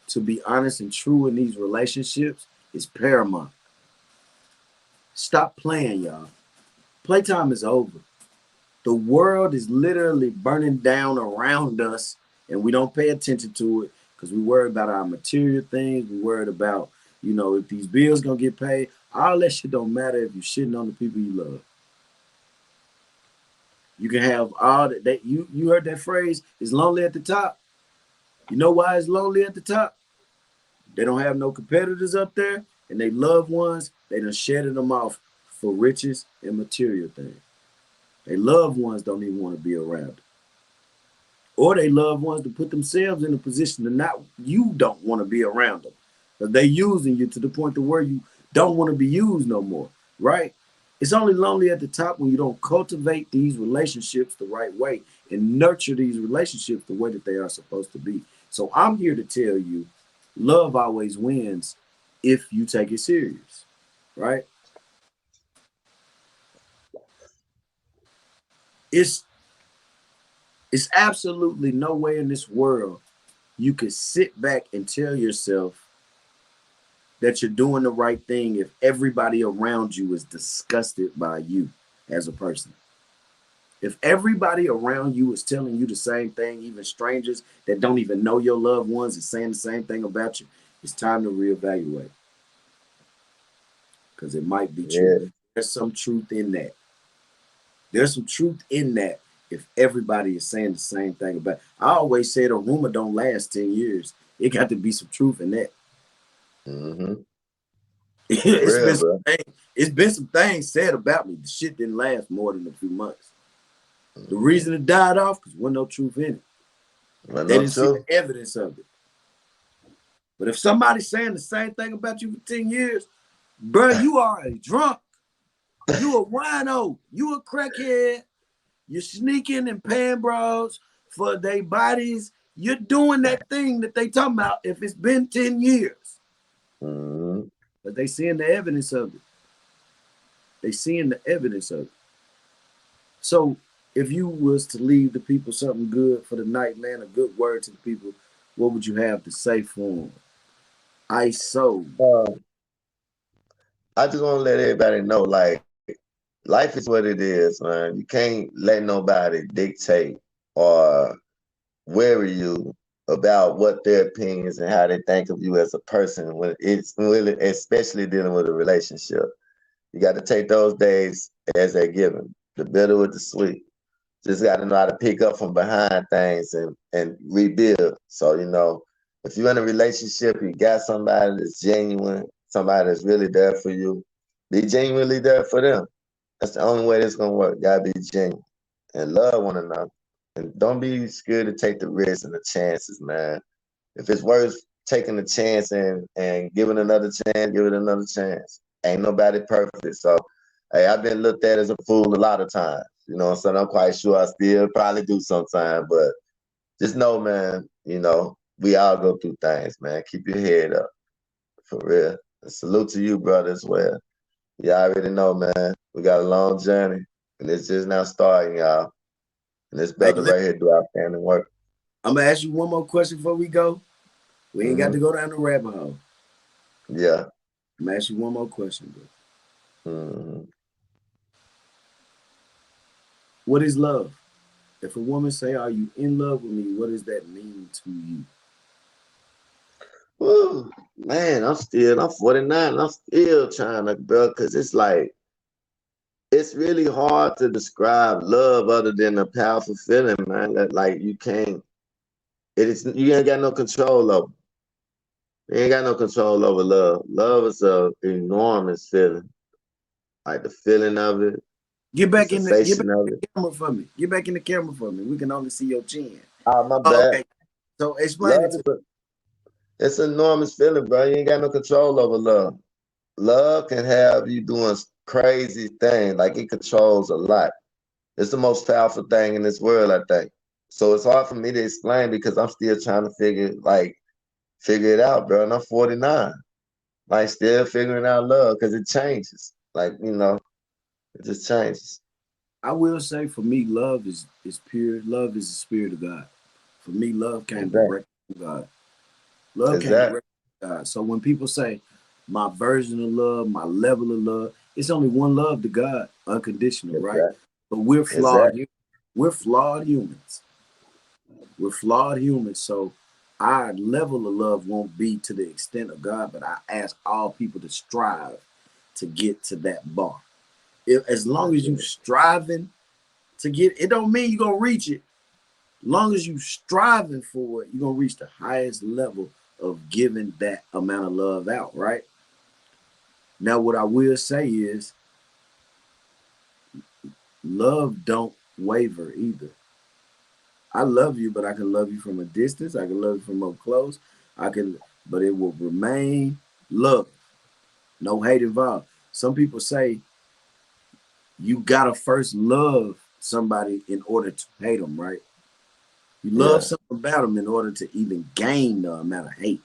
to be honest and true in these relationships is paramount. Stop playing, y'all. Playtime is over. The world is literally burning down around us, and we don't pay attention to it because we worry about our material things. We worried about, if these bills gonna get paid. All that shit don't matter if you're shitting on the people you love. You can have all that. You heard that phrase, it's lonely at the top. You know why it's lonely at the top? They don't have no competitors up there, and they loved ones, they done shedded them off for riches and material things. They loved ones don't even want to be around them. Or they loved ones to put themselves in a position to you don't want to be around them. Because they using you to the point to where you don't want to be used no more, right? It's only lonely at the top when you don't cultivate these relationships the right way and nurture these relationships the way that they are supposed to be. So I'm here to tell you, love always wins if you take it serious, right? It's absolutely no way in this world you could sit back and tell yourself that you're doing the right thing if everybody around you is disgusted by you as a person. If everybody around you is telling you the same thing, even strangers that don't even know your loved ones is saying the same thing about you, it's time to reevaluate. Because it might be true. There's some truth in that. There's some truth in that if everybody is saying the same thing about it. I always said a rumor don't last 10 years. It got to be some truth in that. It's been some things said about me. The shit didn't last more than a few months. The reason it died off because there wasn't no truth in it. They didn't see the evidence of it. But if somebody's saying the same thing about you for 10 years, bro, you are a drunk. You a wino. You a crackhead. You're sneaking and paying bros for their bodies. You're doing that thing that they talking about if it's been 10 years. But they seeing the evidence of it. They seeing the evidence of it. So if you was to leave the people something good for the night, man, a good word to the people, what would you have to say for them? ISO. Uh, I just want to let everybody know, like, life is what it is, man. You can't let nobody dictate or worry you about what their opinions and how they think of you as a person when it's really, especially dealing with a relationship. You got to take those days as they're given, the bitter with the sweet. Just got to know how to pick up from behind things and rebuild. So, if you're in a relationship, you got somebody that's genuine, somebody that's really there for you, be genuinely there for them. That's the only way this gonna work. You gotta be genuine and love one another. And don't be scared to take the risks and the chances, man. If it's worth taking a chance and giving another chance, give it another chance. Ain't nobody perfect. So hey, I've been looked at as a fool a lot of times. You know what I'm saying? I'm quite sure I still probably do sometimes, but just know, man, we all go through things, man. Keep your head up. For real. And salute to you, brother, as well. You already know, man. We got a long journey, and it's just now starting, y'all. And this Hey, brother right here do outstanding work. I'm gonna ask you one more question before we go. We ain't got to Hmm. go down the rabbit hole. Yeah. I'm gonna ask you one more question, bro. Hmm. What is love? If a woman say, "Are you in love with me?" What does that mean to you? Woo, man, I'm 49. I'm still trying to, bro, because it's like, it's really hard to describe love other than a powerful feeling, man. That like you ain't got no control over. You ain't got no control over love. Love is a enormous feeling. Like the feeling of it, the Get back sensation in of it. the camera for me. Get back in the camera for me. We can only see your chin. Oh, my Oh, bad. okay. So explain it Love to is it's an enormous feeling, bro. You ain't got no control over love. Love can have you doing crazy things. Like it controls a lot. It's the most powerful thing in this world, I think. So it's hard for me to explain because I'm still trying to figure it out, bro. And I'm 49. Like still figuring out love because it changes. Like, it just changes. I will say for me, love is pure. Love is the spirit of God. For me, love came Exactly. direct from God. Love came Exactly. direct from God. So when people say my version of love, my level of love, it's only one love to God, unconditional, right? Exactly. But we're flawed. Exactly. We're flawed humans. We're flawed humans. So our level of love won't be to the extent of God. But I ask all people to strive to get to that bar. As long as you striving to get, it don't mean you're gonna reach it. Long as you striving for it, you're gonna reach the highest level of giving that amount of love out, right? Now, what I will say is love don't waver either. I love you, but I can love you from a distance. I can love you from up close. I can, but it will remain love. No hate involved. Some people say you gotta first love somebody in order to hate them, right? You love Yeah. something about them in order to even gain the amount of hate.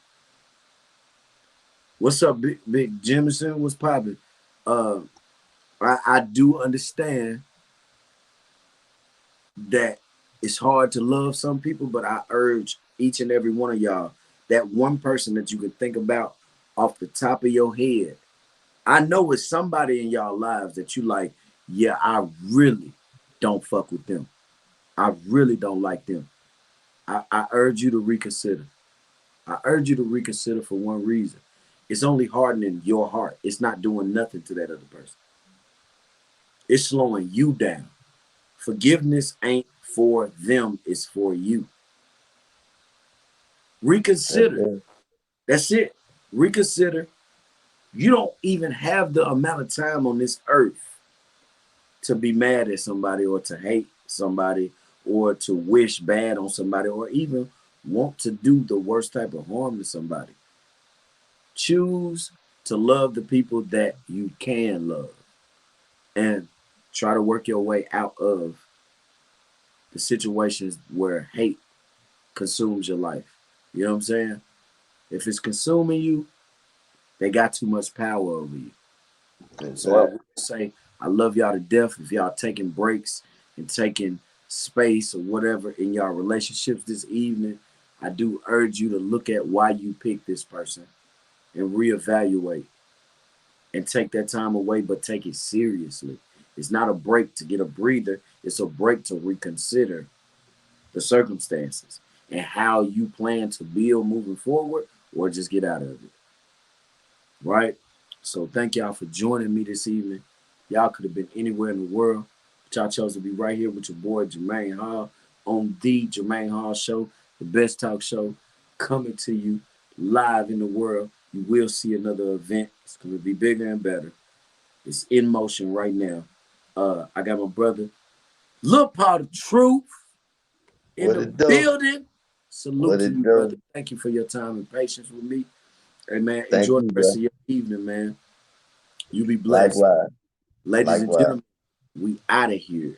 What's up, Big Jimison? What's popping? Uh, I do understand that it's hard to love some people, but I urge each and every one of y'all, that one person that you can think about off the top of your head. I know it's somebody in y'all lives that you like, yeah, I really don't fuck with them. I really don't like them. I urge you to reconsider. I urge you to reconsider for one reason. It's only hardening your heart. It's not doing nothing to that other person. It's slowing you down. Forgiveness ain't for them, it's for you. That's Reconsider. it. That's it. Reconsider. You don't even have the amount of time on this earth to be mad at somebody or to hate somebody or to wish bad on somebody or even want to do the worst type of harm to somebody. Choose to love the people that you can love and try to work your way out of the situations where hate consumes your life. You know what I'm saying? If it's consuming you, they got too much power over you. So I Exactly. would say I love y'all to death. If y'all taking breaks and taking space or whatever in y'all relationships this evening, I do urge you to look at why you picked this person and reevaluate and take that time away, but take it seriously. It's not a break to get a breather, it's a break to reconsider the circumstances and how you plan to build moving forward or just get out of it. Right? So thank y'all for joining me this evening. Y'all could have been anywhere in the world, but y'all chose to be right here with your boy Jermaine Hall on the Jermaine Hall Show, the best talk show coming to you live in the world. You will see another event. It's going to be bigger and better. It's in motion right now. I got my brother, Lil Paul the Truth, in What the it do? building. Salute What to it you, do? brother. Thank you for your time and patience with me. Hey, man, Thank enjoy the you, rest bro. of your evening, man. You be blessed. Likewise. Ladies and Likewise. gentlemen, we out of here.